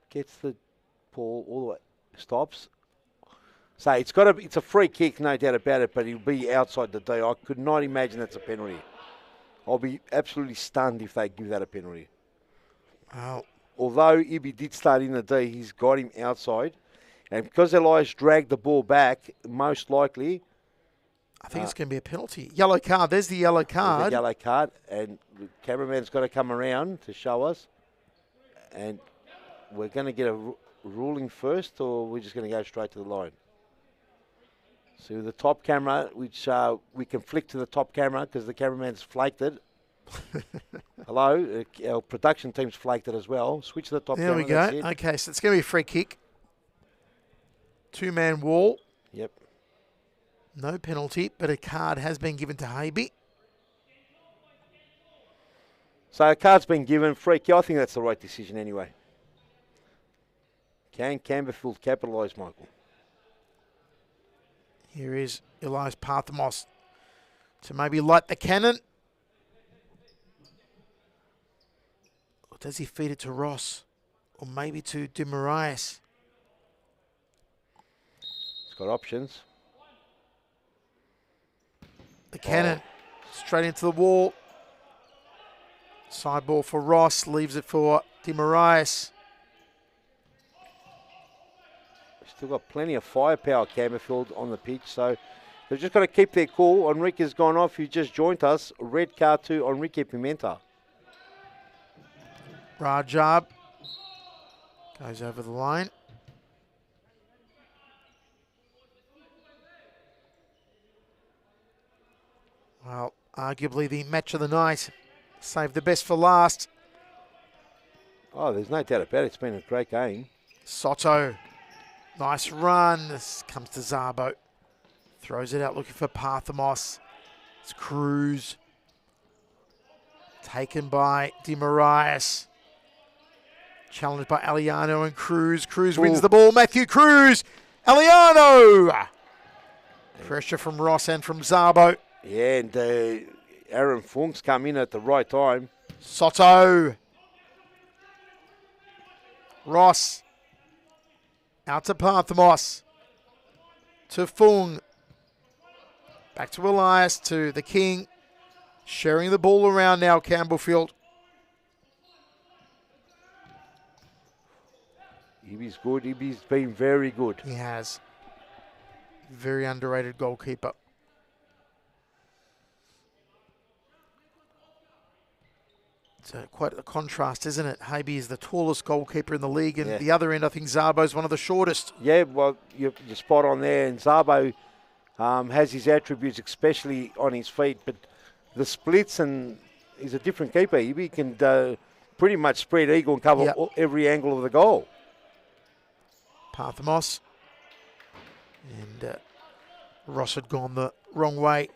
Speaker 2: gets the ball all the way, stops. So it's a free kick, no doubt about it, but he'll be outside the D. I could not imagine that's a penalty. I'll be absolutely stunned if they give that a penalty.
Speaker 1: Wow.
Speaker 2: Although Ibi did start in the D, he's got him outside. And because Elias dragged the ball back, most likely...
Speaker 1: I think it's going to be a penalty. Yellow card. There's the yellow
Speaker 2: there's
Speaker 1: card.
Speaker 2: a yellow card, and the cameraman's got to come around to show us. And we're going to get a ruling first, or we're just going to go straight to the line? So the top camera, which we can flick to the top camera because the cameraman's flaked it. Hello, our production team's flaked it as well. Switch to the top
Speaker 1: There
Speaker 2: camera.
Speaker 1: we go.
Speaker 2: That's it.
Speaker 1: Okay, so it's going to be a free kick. 2-man wall.
Speaker 2: Yep.
Speaker 1: No penalty, but a card has been given to Habe.
Speaker 2: So a card's been given. Free kick. I think that's the right decision anyway. Can Campbellfield capitalise, Michael?
Speaker 1: Here is Elias Parthamos to maybe light the cannon. Or does he feed it to Ross? Or maybe to De Moraes?
Speaker 2: He's got options.
Speaker 1: The cannon straight into the wall. Side ball for Ross, leaves it for De Moraes.
Speaker 2: Still got plenty of firepower, Campbellfield, on the pitch, so they've just got to keep their cool. Enrique's gone off. You just joined us. Red card to Enrique Pimenta.
Speaker 1: Rajab goes over the line. Well, arguably the match of the night. Save the best for last.
Speaker 2: Oh, there's no doubt about it. It's been a great game.
Speaker 1: Soto. Nice run. This comes to Zabo. Throws it out looking for Parthamos. It's Cruz. Taken by De Moraes. Challenged by Aliano and Cruz. Cruz wins the ball. Matthew Cruz. Aliano. Pressure from Ross and from Zabo.
Speaker 2: Yeah, and Aaron Funk's come in at the right time.
Speaker 1: Soto. Ross. Out to Parthamos. To Fung. Back to Elias, to the King. Sharing the ball around now, Campbellfield.
Speaker 2: Ibby's good. Ibby's been very good.
Speaker 1: He has. Very underrated goalkeeper. It's quite a contrast, isn't it? Habe is the tallest goalkeeper in the league, and the other end, I think Zabo's one of the shortest.
Speaker 2: Yeah, well, you're spot on there. And Zabo has his attributes, especially on his feet. But the splits, and he's a different keeper. He can pretty much spread eagle and cover every angle of the goal.
Speaker 1: Parthamos. And Ross had gone the wrong way.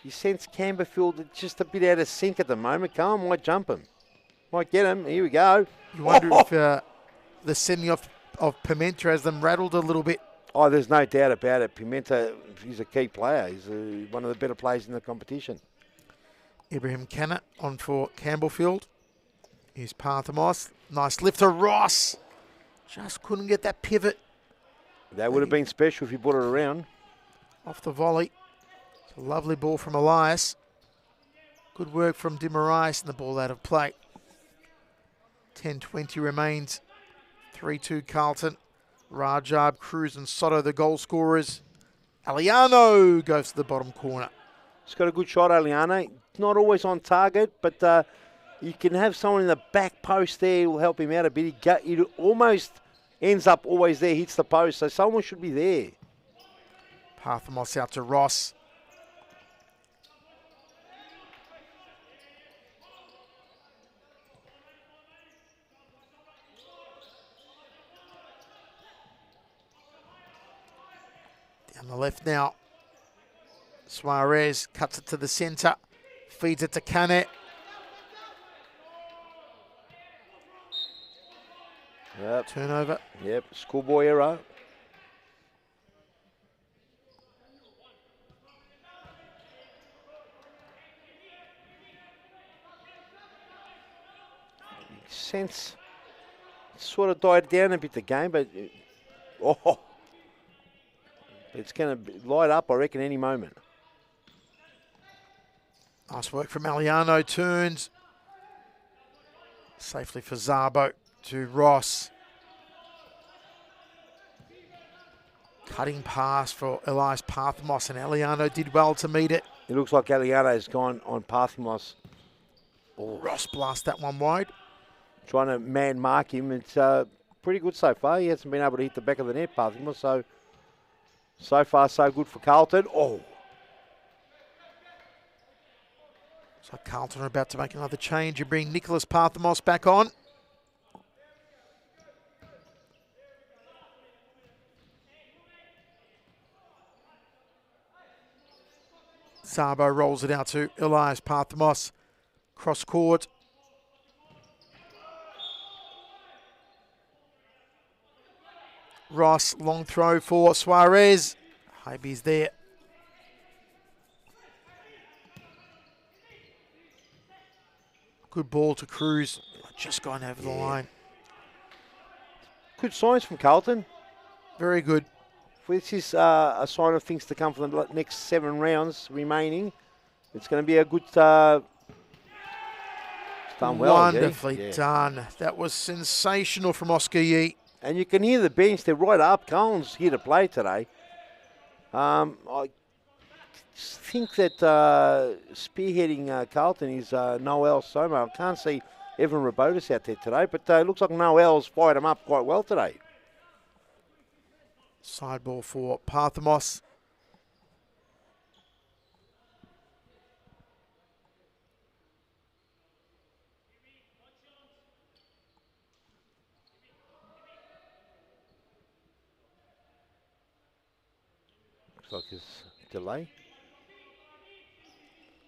Speaker 2: You sense Campbellfield just a bit out of sync at the moment. Carl might jump him. Might get him. Here we go.
Speaker 1: You wonder if the sending off of Pimenta has them rattled a little bit.
Speaker 2: Oh, there's no doubt about it. Pimenta, he's a key player. He's one of the better players in the competition.
Speaker 1: Ibrahim Kanna on for Campbellfield. Here's Parthamos. Nice lift to Ross. Just couldn't get that pivot.
Speaker 2: That would have been special if you brought it around.
Speaker 1: Off the volley. It's a lovely ball from Elias. Good work from De Moraes and the ball out of play. 10:20 remains. 3-2 Carlton. Rajab, Cruz and Soto, the goal scorers. Aliano goes to the bottom corner.
Speaker 2: He's got a good shot, Aliano. Not always on target, but you can have someone in the back post there who will help him out a bit. He almost ends up always there, hits the post, so someone should be there.
Speaker 1: Parthamos out to Ross. Down the left now. Suarez cuts it to the centre. Feeds it to Canet.
Speaker 2: Yep.
Speaker 1: Turnover.
Speaker 2: Yep, schoolboy error. Sense sort of died down a bit the game, but it's going to light up, I reckon, any moment.
Speaker 1: Nice work from Aliano. Turns safely for Zabo to Ross. Cutting pass for Elias Parthamos, and Aliano did well to meet it.
Speaker 2: It looks like Aliano's gone on Parthamos.
Speaker 1: Ross blast that one wide.
Speaker 2: Trying to man mark him. It's pretty good so far. He hasn't been able to hit the back of the net, Parthamos, so far so good for Carlton.
Speaker 1: So Carlton are about to make another change and bring Nicholas Parthamos back on. Zabo rolls it out to Elias Parthamos. Cross court. Ross, long throw for Suarez. Haby's there. Good ball to Cruz. Just gone over the line.
Speaker 2: Good signs from Carlton.
Speaker 1: Very good.
Speaker 2: This is a sign of things to come for the next 7 rounds remaining. It's going to be a good... done well,
Speaker 1: Wonderfully done. That was sensational from Oscar Yee.
Speaker 2: And you can hear the bench. They're right up. Colin's here to play today. I think that spearheading Carlton is Noel Soma. I can't see Evan Rabotis out there today, but it looks like Noel's fired him up quite well today.
Speaker 1: Side ball for Parthamos.
Speaker 2: Looks like there's delay.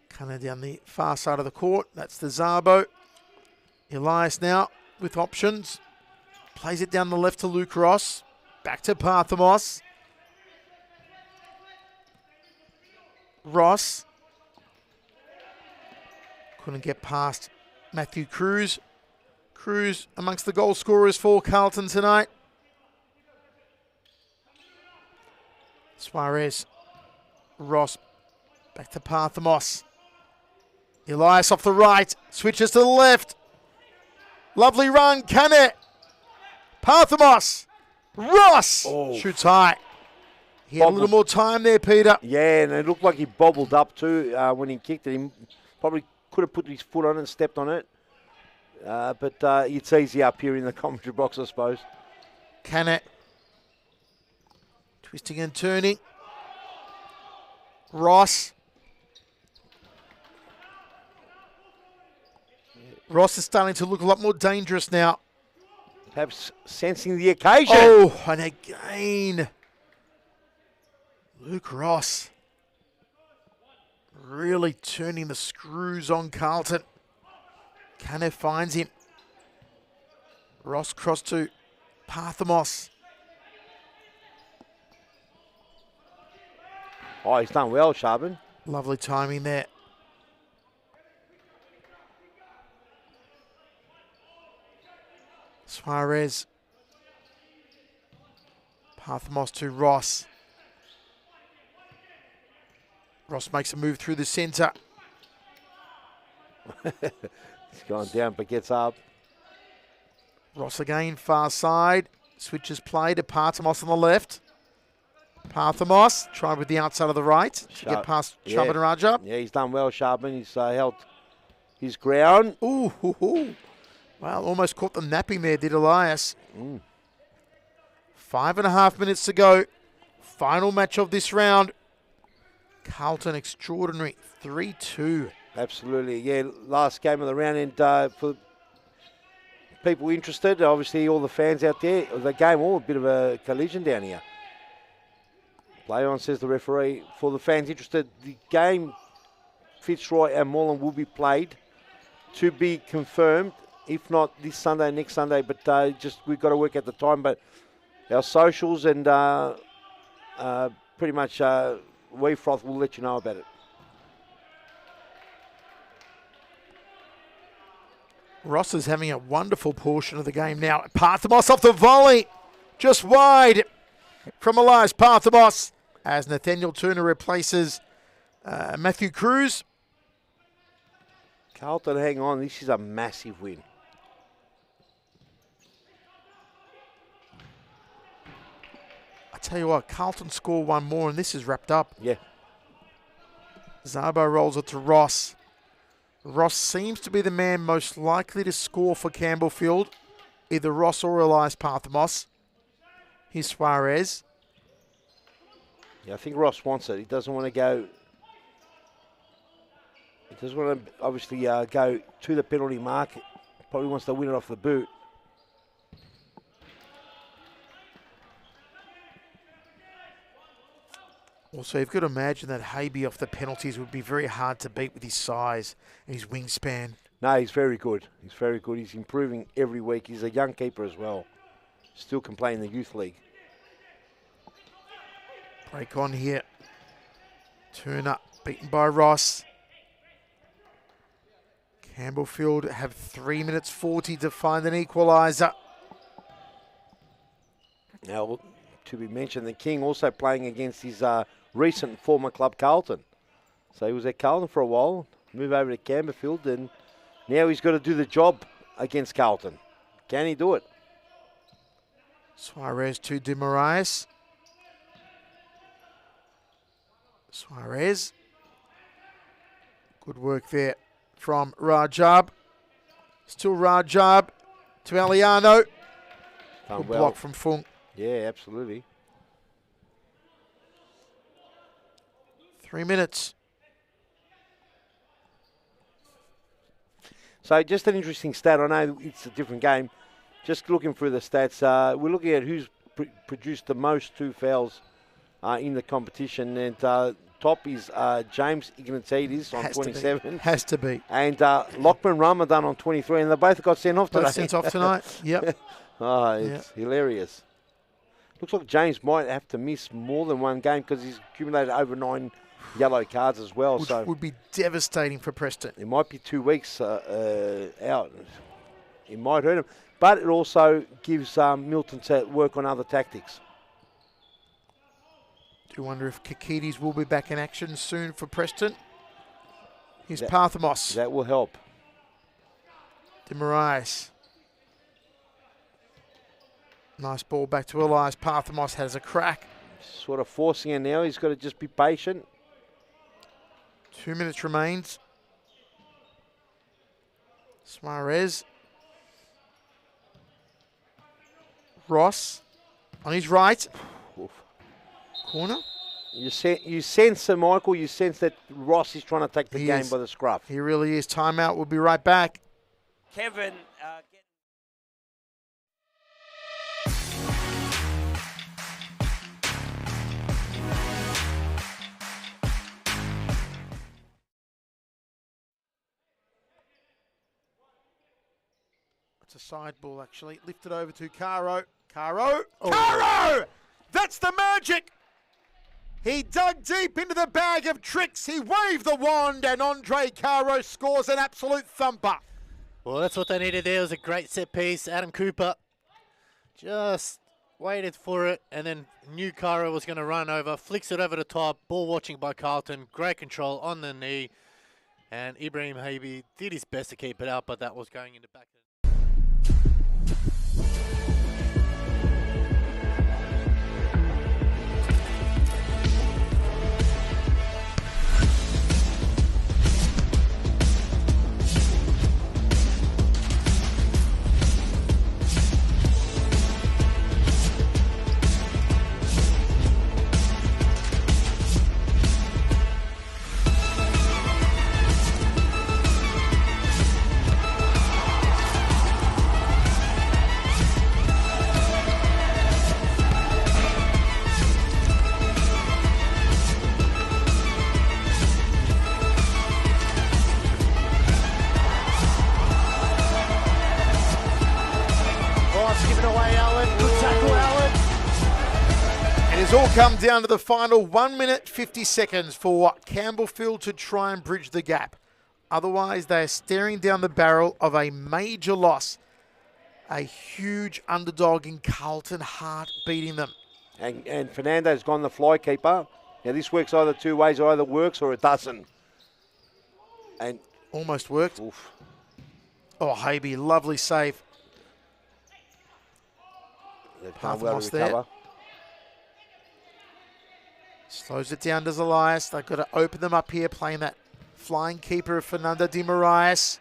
Speaker 1: Cunner down the far side of the court. That's the Zabo. Elias now with options. Plays it down the left to Luke Ross. Back to Parthamos. Ross. Couldn't get past Matthew Cruz. Cruz amongst the goal scorers for Carlton tonight. Suarez. Ross. Back to Parthamos. Elias off the right. Switches to the left. Lovely run. Cannet. Parthamos. Ross shoots high. He had a little more time there, Peter.
Speaker 2: Yeah, and it looked like he bobbled up too when he kicked it. He probably could have put his foot on it and stepped on it. But it's easy up here in the commentary box, I suppose.
Speaker 1: Cannet. Twisting and turning. Ross. Ross is starting to look a lot more dangerous now.
Speaker 2: Perhaps sensing the occasion.
Speaker 1: Oh, and again, Luke Ross really turning the screws on Carlton. Cannet finds him. Ross cross to Parthamos.
Speaker 2: Oh, he's done well, Charbon.
Speaker 1: Lovely timing there. Suarez. Parthamos to Ross. Ross makes a move through the centre.
Speaker 2: He's gone down but gets up.
Speaker 1: Ross again, far side. Switches play to Parthamos on the left. Parthamos tried with the outside of the right to get past Charbon Raja.
Speaker 2: Yeah, he's done well, Charbon. He's held his ground.
Speaker 1: Ooh, hoo, hoo. Well, almost caught them napping there, did Elias. 5.5 minutes to go. Final match of this round. Carlton extraordinary, 3-2.
Speaker 2: Absolutely, yeah. Last game of the round, and for people interested, obviously all the fans out there, the game all a bit of a collision down here. Play on, says the referee. For the fans interested, the game Fitzroy and Moreland will be played, to be confirmed. If not this Sunday, next Sunday, but just we've got to work at the time. But our socials and pretty much Froth will let you know about it.
Speaker 1: Ross is having a wonderful portion of the game now. Parthamos off the volley, just wide from Elias Parthamos as Nathaniel Turner replaces Matthew Cruz.
Speaker 2: Carlton, hang on. This is a massive win.
Speaker 1: I tell you what, Carlton score one more and this is wrapped up.
Speaker 2: Yeah.
Speaker 1: Zabo rolls it to Ross. Ross seems to be the man most likely to score for Campbellfield. Either Ross or Elias Parthamos. Here's Suarez.
Speaker 2: Yeah, I think Ross wants it. He doesn't want to go... He doesn't want to obviously go to the penalty mark. Probably wants to win it off the boot.
Speaker 1: Also, you've got to imagine that Haby off the penalties would be very hard to beat with his size and his wingspan.
Speaker 2: No, he's very good. He's very good. He's improving every week. He's a young keeper as well. Still can play in the youth league.
Speaker 1: Break on here. Turner beaten by Ross. Campbellfield have 3 minutes 40 to find an equaliser.
Speaker 2: Now, to be mentioned, the King also playing against his recent former club, Carlton. So he was at Carlton for a while, move over to Campbellfield, and now he's got to do the job against Carlton. Can he do it?
Speaker 1: Suarez to De Moraes. Suarez. Good work there from Rajab. Still Rajab to Aliano.
Speaker 2: Done
Speaker 1: Good
Speaker 2: well.
Speaker 1: block from Fung.
Speaker 2: Yeah, absolutely.
Speaker 1: 3 minutes.
Speaker 2: So just an interesting stat. I know it's a different game. Just looking through the stats, we're looking at who's produced the most 2 fouls in the competition. And top is James Ignatidis on 27.
Speaker 1: Has to be.
Speaker 2: And Lockman Ramadan on 23. And they both got sent off today.
Speaker 1: Both sent off tonight. Yep.
Speaker 2: Oh, it's hilarious. Looks like James might have to miss more than one game because he's accumulated over 9 yellow cards as well.
Speaker 1: Which
Speaker 2: so
Speaker 1: would be devastating for Preston.
Speaker 2: it might be 2 weeks out. It might hurt him. But it also gives Milton to work on other tactics.
Speaker 1: Do you wonder if Kakides will be back in action soon for Preston? Here's Parthamos.
Speaker 2: That will help.
Speaker 1: De Moraes. Nice ball back to Elias. Parthamos has a crack.
Speaker 2: Sort of forcing it now. He's got to just be patient.
Speaker 1: 2 minutes remains. Suarez. Ross on his right.
Speaker 2: Oof.
Speaker 1: Corner.
Speaker 2: You sense, Sir Michael, you sense that Ross is trying to take the
Speaker 1: He
Speaker 2: game
Speaker 1: is.
Speaker 2: by the scruff.
Speaker 1: He really is. Timeout. We'll be right back.
Speaker 5: Kevin,
Speaker 1: It's a side ball, actually. Lifted over to Caro. Caro. Oh. Caro! That's the magic! He dug deep into the bag of tricks. He waved the wand, and Andre Caro scores an absolute thumper.
Speaker 7: Well, that's what they needed there. It was a great set piece. Adam Cooper just waited for it, and then knew Caro was going to run over. Flicks it over the top. Ball watching by Carlton. Great control on the knee. And Ibrahim Habi did his best to keep it out, but that was going in the back.
Speaker 1: It's all come down to the final 1 minute 50 seconds for Campbellfield to try and bridge the gap. Otherwise, they are staring down the barrel of a major loss. A huge underdog in Carlton Heart beating them.
Speaker 2: And Fernando's gone the fly keeper. Now this works either 2 ways. It either works or it doesn't. And
Speaker 1: Almost worked.
Speaker 2: oof.
Speaker 1: Oh, Habi, lovely save.
Speaker 2: They've done well to
Speaker 1: Parthamos there.
Speaker 2: recover.
Speaker 1: Slows it down, does Elias. They've got to open them up here, playing that flying keeper of Fernando de Moraes.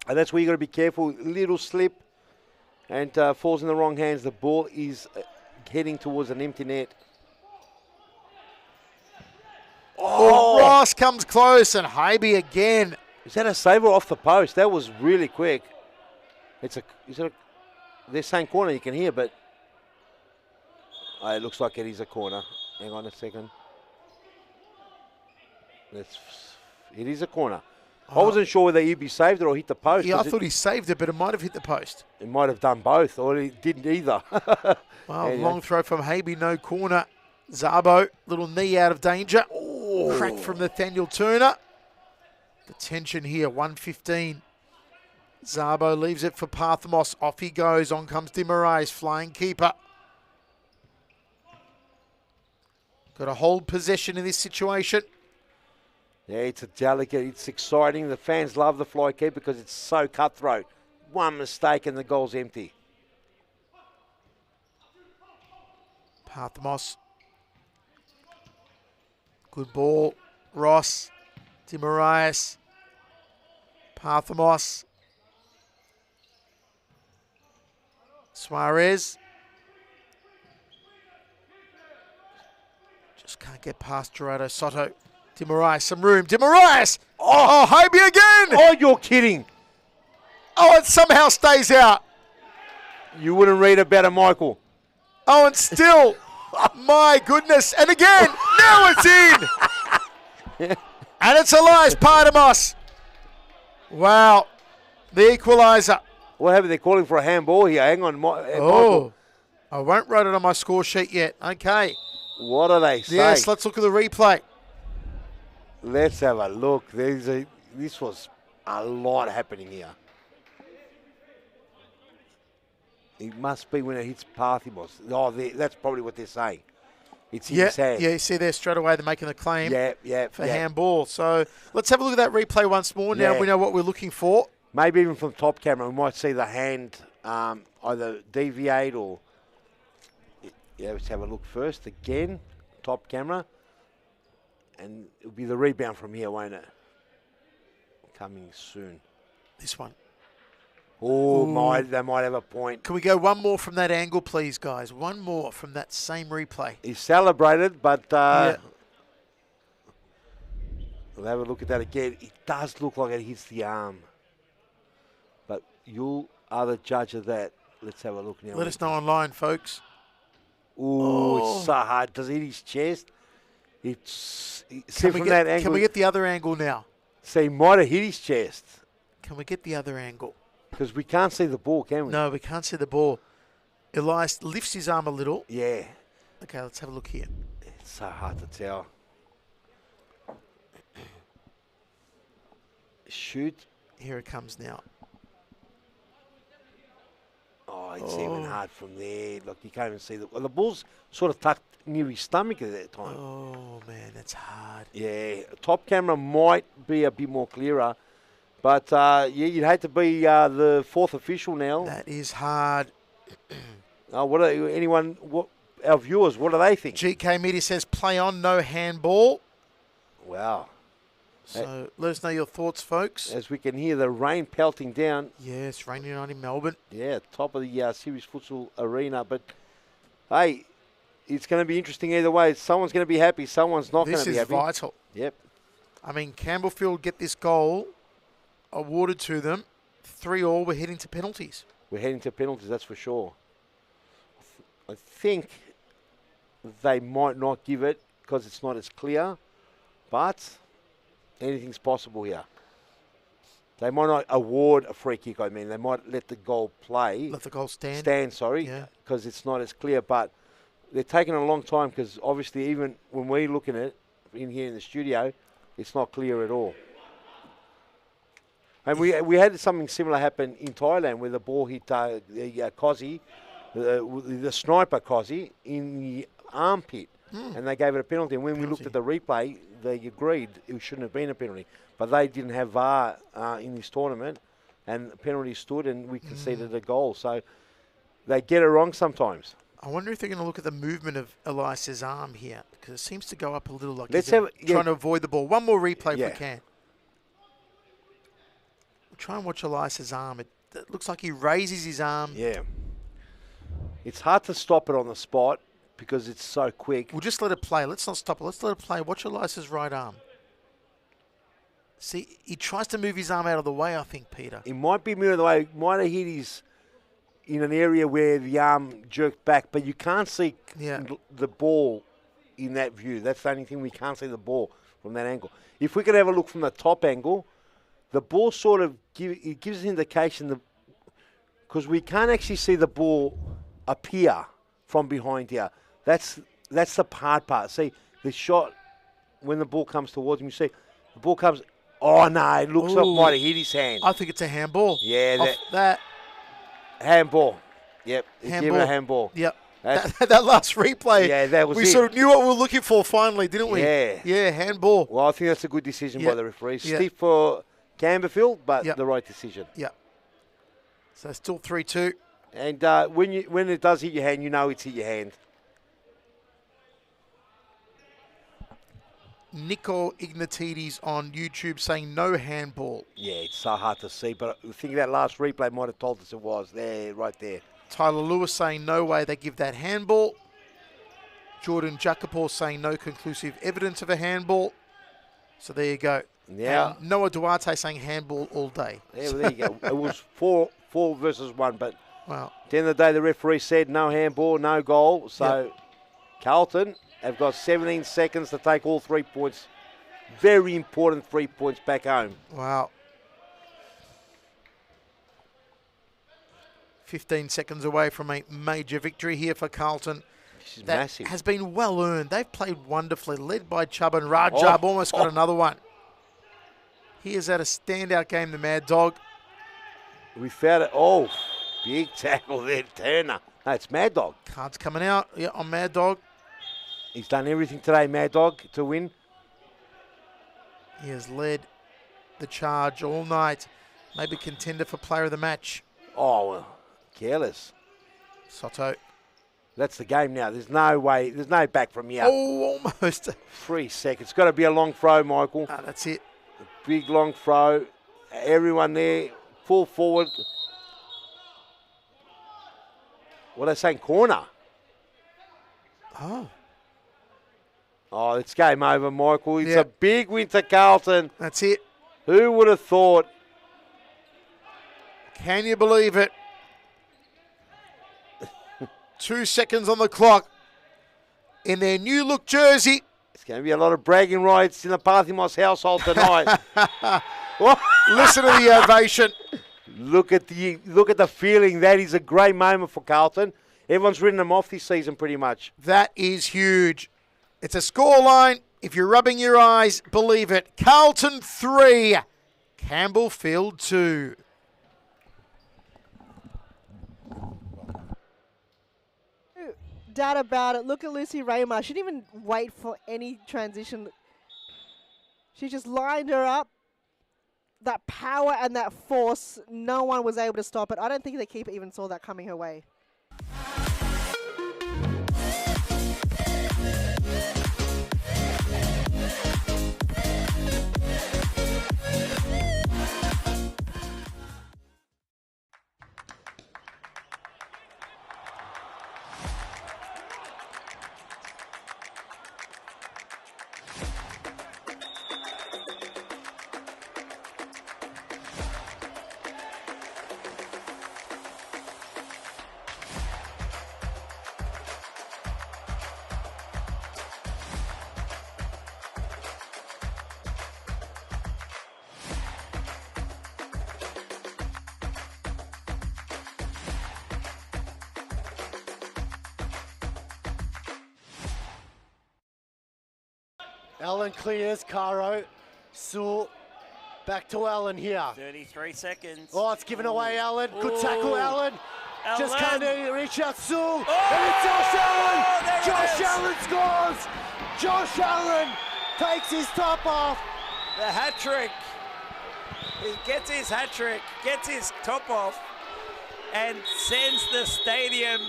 Speaker 2: And that's where you got to be careful. Little slip and falls in the wrong hands. The ball is heading towards an empty net.
Speaker 1: Oh, Ross comes close, and Habi again.
Speaker 2: Is that a save or off the post? That was really quick. They're saying corner, you can hear, but it looks like it is a corner. Hang on a second. It is a corner. I wasn't sure whether he'd be saved it or hit the post.
Speaker 1: Yeah, I
Speaker 2: 'cause
Speaker 1: thought he saved it, but it might have hit the post.
Speaker 2: it might have done both, or he didn't either.
Speaker 1: Well,
Speaker 2: Anyway.
Speaker 1: long throw from Habe, no corner. Zabo, little knee out of danger. Crack from Nathaniel Turner. The tension here, 1:15. Zabo leaves it for Parthamos. Off he goes. On comes Demarais, flying keeper. Got to hold possession in this situation.
Speaker 2: Yeah, it's a delicate, it's exciting. The fans love the fly keep because it's so cutthroat. One mistake and the goal's empty.
Speaker 1: Parthamos. Good ball. Ross. Demarais. Parthamos. Suarez. Just can't get past Gerardo Soto. Demarais, some room. Demarais! Oh, Habe again!
Speaker 2: Oh, you're kidding.
Speaker 1: Oh, it somehow stays out.
Speaker 2: You wouldn't read about it, Michael.
Speaker 1: Oh, and still. My goodness. And again. Now it's in. And it's Elias Parthamos. Wow. The equaliser.
Speaker 2: What happened? They're calling for a handball here. Hang on,
Speaker 1: Oh.
Speaker 2: Michael.
Speaker 1: I won't write it on my score sheet yet. Okay.
Speaker 2: What are they saying?
Speaker 1: Yes, let's look at the replay.
Speaker 2: Let's have a look. This was a lot happening here. It must be when it hits Parthamos. Oh, that's probably what they're saying. It's in
Speaker 1: Yeah,
Speaker 2: his hand.
Speaker 1: yeah, you see there straight away they're making the claim for
Speaker 2: yeah.
Speaker 1: handball. So let's have a look at that replay once more. Now
Speaker 2: Yeah.
Speaker 1: we know what we're looking for.
Speaker 2: Maybe even from top camera, we might see the hand either deviate or... Yeah, let's have a look first. Again, top camera. And it'll be the rebound from here, won't it? Coming soon.
Speaker 1: This one.
Speaker 2: Oh, they might have a point.
Speaker 1: Can we go one more from that angle, please, guys? One more from that same replay.
Speaker 2: He celebrated, but
Speaker 1: Yeah.
Speaker 2: we'll have a look at that again. It does look like it hits the arm. But you are the judge of that. Let's have a look now.
Speaker 1: Let us know online, folks.
Speaker 2: Ooh,
Speaker 1: Oh.
Speaker 2: it's so hard. Does it hit his chest? See
Speaker 1: Can
Speaker 2: from
Speaker 1: we,
Speaker 2: that
Speaker 1: get,
Speaker 2: angle.
Speaker 1: can we get the other angle now?
Speaker 2: So he might have hit his chest.
Speaker 1: Can we get the other angle?
Speaker 2: Because we can't see the ball, can we?
Speaker 1: No, we can't see the ball. Elias lifts his arm a little.
Speaker 2: Yeah.
Speaker 1: Okay, let's have a look here.
Speaker 2: It's so hard to tell. Shoot.
Speaker 1: Here it comes now.
Speaker 2: Oh, it's even hard from there. Look, you can't even see the ball's sort of tucked near his stomach at that time.
Speaker 1: Oh, man, that's hard.
Speaker 2: Yeah, top camera might be a bit more clearer. But, yeah, you'd hate to be the fourth official now.
Speaker 1: That is hard.
Speaker 2: Our viewers, what do they think?
Speaker 1: GK Media says play on, no handball.
Speaker 2: Wow.
Speaker 1: So let us know your thoughts, folks.
Speaker 2: As we can hear the rain pelting down.
Speaker 1: Yes, raining night in Melbourne.
Speaker 2: Yeah, top of the Series Futsal Arena. But, hey, it's going to be interesting either way. Someone's going to be happy. Someone's not going to be happy.
Speaker 1: This is vital.
Speaker 2: Yep.
Speaker 1: I mean, Campbellfield get this goal awarded to them. 3-3, we're heading to penalties.
Speaker 2: We're heading to penalties, that's for sure. I think they might not give it because it's not as clear, but anything's possible here. They might not award a free kick, I mean. They might let the goal play.
Speaker 1: Let the goal stand.
Speaker 2: Stand, because it's not as clear. But they're taking a long time because obviously even when we're looking at it in here in the studio, it's not clear at all. And we had something similar happen in Thailand where the ball hit the Kosi, the sniper Kosi, in the armpit. And they gave it a penalty. And when we looked at the replay, they agreed it shouldn't have been a penalty. But they didn't have VAR in this tournament, and the penalty stood, and we conceded a goal. So they get it wrong sometimes.
Speaker 1: I wonder if they're going to look at the movement of Elias's arm here, because it seems to go up a little like
Speaker 2: Let's
Speaker 1: he's
Speaker 2: have
Speaker 1: trying to avoid the ball. One more replay if
Speaker 2: Yeah.
Speaker 1: we can. We'll try and watch Elias's arm. It looks like he raises his arm.
Speaker 2: Yeah. It's hard to stop it on the spot because it's so quick.
Speaker 1: We'll just let it play. Let's not stop it. Let's let it play. Watch Elias's right arm. See, he tries to move his arm out of the way, I think, Peter.
Speaker 2: It might be mirror the way. It might have hit his in an area where the arm jerked back, but you can't see the ball in that view. That's the only thing we can't see the ball from that angle. If we could have a look from the top angle, the ball sort of gives an indication because we can't actually see the ball appear from behind here. That's the hard part. See, the shot, when the ball comes towards him, you see the ball comes, oh no, it looks like it might have hit his hand.
Speaker 1: I think it's a handball.
Speaker 2: Yeah,
Speaker 1: Off that.
Speaker 2: Handball. Yep, he gave it
Speaker 1: Handball.
Speaker 2: a handball.
Speaker 1: Yep. That last replay.
Speaker 2: Yeah, that was
Speaker 1: we
Speaker 2: it.
Speaker 1: sort of knew what we were looking for finally, didn't we?
Speaker 2: Yeah.
Speaker 1: Yeah, handball.
Speaker 2: Well, I think that's a good decision by
Speaker 1: Yep.
Speaker 2: the referee.
Speaker 1: Yep.
Speaker 2: Stiff for Campbellfield, but
Speaker 1: Yep.
Speaker 2: the right decision.
Speaker 1: Yeah. So still 3-2.
Speaker 2: And when it does hit your hand, you know it's hit your hand.
Speaker 1: Nico Ignatides on YouTube saying no handball.
Speaker 2: Yeah, it's so hard to see, but I think that last replay might have told us it was there, right there.
Speaker 1: Tyler Lewis saying no way they give that handball. Jordan Jacopo saying no conclusive evidence of a handball. So there you go.
Speaker 2: Yeah.
Speaker 1: And Noah Duarte saying handball all day.
Speaker 2: Yeah, well, there you go. It was four versus one, but
Speaker 1: Wow.
Speaker 2: at the end of the day, the referee said no handball, no goal. So Carlton have got 17 seconds to take all 3 points. Very important 3 points back home.
Speaker 1: Wow. 15 seconds away from a major victory here for Carlton.
Speaker 2: This is
Speaker 1: That
Speaker 2: massive.
Speaker 1: has been well earned. They've played wonderfully, led by Chubb, and Rajab almost got another one. He has had a standout game, the Mad Dog.
Speaker 2: We found it. Oh, big tackle there, Turner. No, it's Mad Dog.
Speaker 1: Cards coming out on Mad Dog.
Speaker 2: He's done everything today, Mad Dog, to win.
Speaker 1: He has led the charge all night. Maybe contender for player of the match.
Speaker 2: Oh, well, careless.
Speaker 1: Soto.
Speaker 2: That's the game now. There's no way. There's no back from here.
Speaker 1: Oh, almost.
Speaker 2: 3 seconds. Got to be a long throw, Michael.
Speaker 1: That's it.
Speaker 2: A big long throw. Everyone there. Full forward. What are they saying? Corner.
Speaker 1: Oh,
Speaker 2: Oh, it's game over, Michael. It's
Speaker 1: Yeah.
Speaker 2: a big win to Carlton.
Speaker 1: that's it.
Speaker 2: Who would have thought?
Speaker 1: Can you believe it? 2 seconds on the clock. In their new look jersey.
Speaker 2: It's going to be a lot of bragging rights in the Parthimos household tonight. What?
Speaker 1: Listen to the ovation.
Speaker 2: Look at the feeling. That is a great moment for Carlton. Everyone's written them off this season pretty much.
Speaker 1: That is huge. It's a scoreline. If you're rubbing your eyes, believe it. Carlton 3, Campbellfield 2.
Speaker 3: Doubt about it. Look at Lucy Raymar. She didn't even wait for any transition. She just lined her up. That power and that force, no one was able to stop it. I don't think the keeper even saw that coming her way.
Speaker 7: Allen clears, Caro. Sewell, back to Allen here.
Speaker 5: 33 seconds.
Speaker 7: Oh, it's given away, Allen. Good tackle,
Speaker 5: Ooh.
Speaker 7: Allen. Just
Speaker 5: Allen.
Speaker 7: can't reach out, Sewell.
Speaker 5: Oh,
Speaker 7: And it's Josh Allen.
Speaker 5: there it
Speaker 7: Josh
Speaker 5: is.
Speaker 7: Allen scores. Josh Allen takes his top off.
Speaker 5: The hat trick. He gets his hat trick, gets his top off, and sends the stadium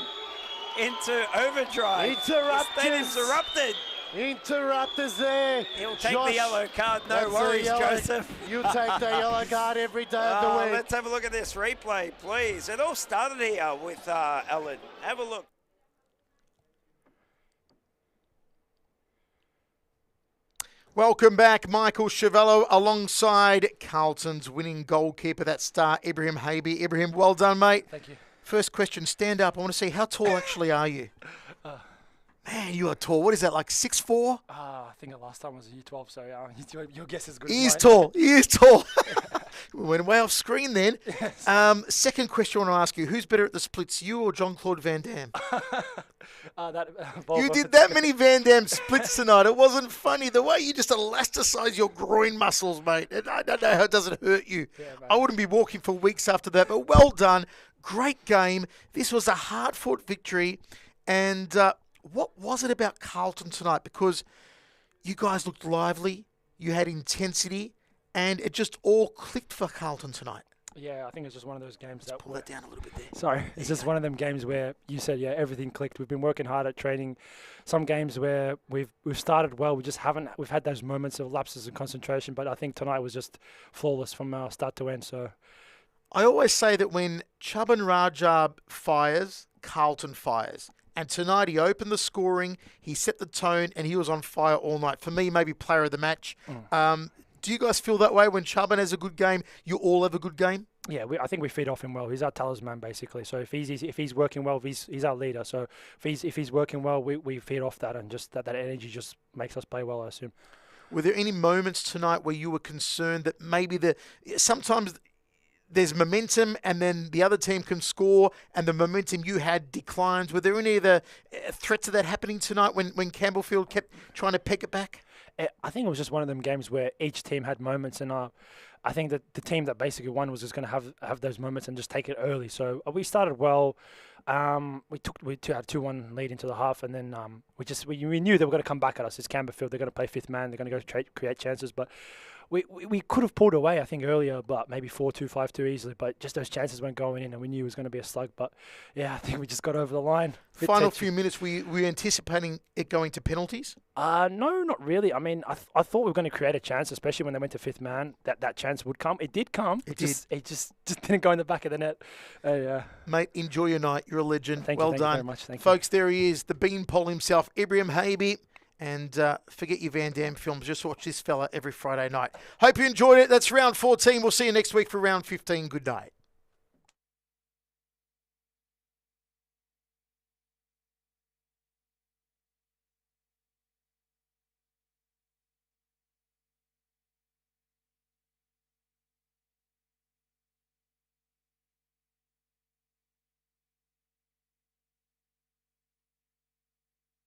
Speaker 5: into overdrive. The stadium's erupted.
Speaker 7: Interrupters there.
Speaker 5: He'll take
Speaker 7: Josh,
Speaker 5: the yellow card. No
Speaker 7: that's a
Speaker 5: worries,
Speaker 7: yellow-
Speaker 5: Joseph.
Speaker 7: You take the yellow card every day of the week.
Speaker 5: Let's have a look at this replay, please. It all started here with Allen. Have a look.
Speaker 1: Welcome back, Michael Chavello, alongside Carlton's winning goalkeeper, that star, Ibrahim Habi. Ibrahim, well done, mate.
Speaker 8: Thank you.
Speaker 1: First question, stand up. I want to see, how tall actually are you? Man, you are tall. What is that, like 6'4"?
Speaker 8: I think the last time was year 12, so your guess is good.
Speaker 1: He is
Speaker 8: as
Speaker 1: tall. He is tall. We went way off screen then. Second question I want to ask you, who's better at the splits, you or Jean-Claude Van Damme? You did that many Van Damme splits tonight. It wasn't funny. The way you just elasticize your groin muscles, mate. I don't know how it doesn't hurt you.
Speaker 8: Yeah,
Speaker 1: I wouldn't be walking for weeks after that, but well done. Great game. This was a hard-fought victory. And what was it about Carlton tonight? Because you guys looked lively, you had intensity, and it just all clicked for Carlton tonight.
Speaker 8: Yeah, I think it's just one of those games
Speaker 1: Let's pull that down a little bit there.
Speaker 8: Sorry, it's just one of them games where you said, yeah, everything clicked. We've been working hard at training. Some games where we've started well, we've had those moments of lapses of concentration, but I think tonight was just flawless from start to end. So
Speaker 1: I always say that when Chuban Rajab fires, Carlton fires. And tonight he opened the scoring, he set the tone, and he was on fire all night. For me, maybe player of the match. Do you guys feel that way when Chuban has a good game, you all have a good game?
Speaker 8: Yeah, I think we feed off him well. He's our talisman, basically. So if he's working well, he's our leader. So if he's working well, we feed off that, and just that energy just makes us play well, I assume.
Speaker 1: Were there any moments tonight where you were concerned that maybe sometimes there's momentum and then the other team can score and the momentum you had declines? Were there any of the threats of that happening tonight when Campbellfield kept trying to peg it back?
Speaker 8: I think it was just one of them games where each team had moments, and I think that the team that basically won was just going to have those moments and just take it early. So we started well. We had a 2-1 lead into the half, and then we knew they were going to come back at us. It's Campbellfield. They're going to play fifth man. They're going to go create chances, but we could have pulled away, I think, earlier, but maybe 4-2, 5-2 easily. But just those chances weren't going in, and we knew it was going to be a slug. But yeah, I think we just got over the line.
Speaker 1: Final few minutes, were you anticipating it going to penalties?
Speaker 8: No, not really. I mean, I thought we were going to create a chance, especially when they went to fifth man. That chance would come. It did come. It just didn't go in the back of the net. Yeah.
Speaker 1: Mate, enjoy your night. You're a legend.
Speaker 8: Thank
Speaker 1: well
Speaker 8: you
Speaker 1: done,
Speaker 8: very much. Thank
Speaker 1: folks. There he is, the beanpole himself, Ibrahim Habib. And forget your Van Damme films. Just watch this fella every Friday night. Hope you enjoyed it. That's round 14. We'll see you next week for round 15. Good night.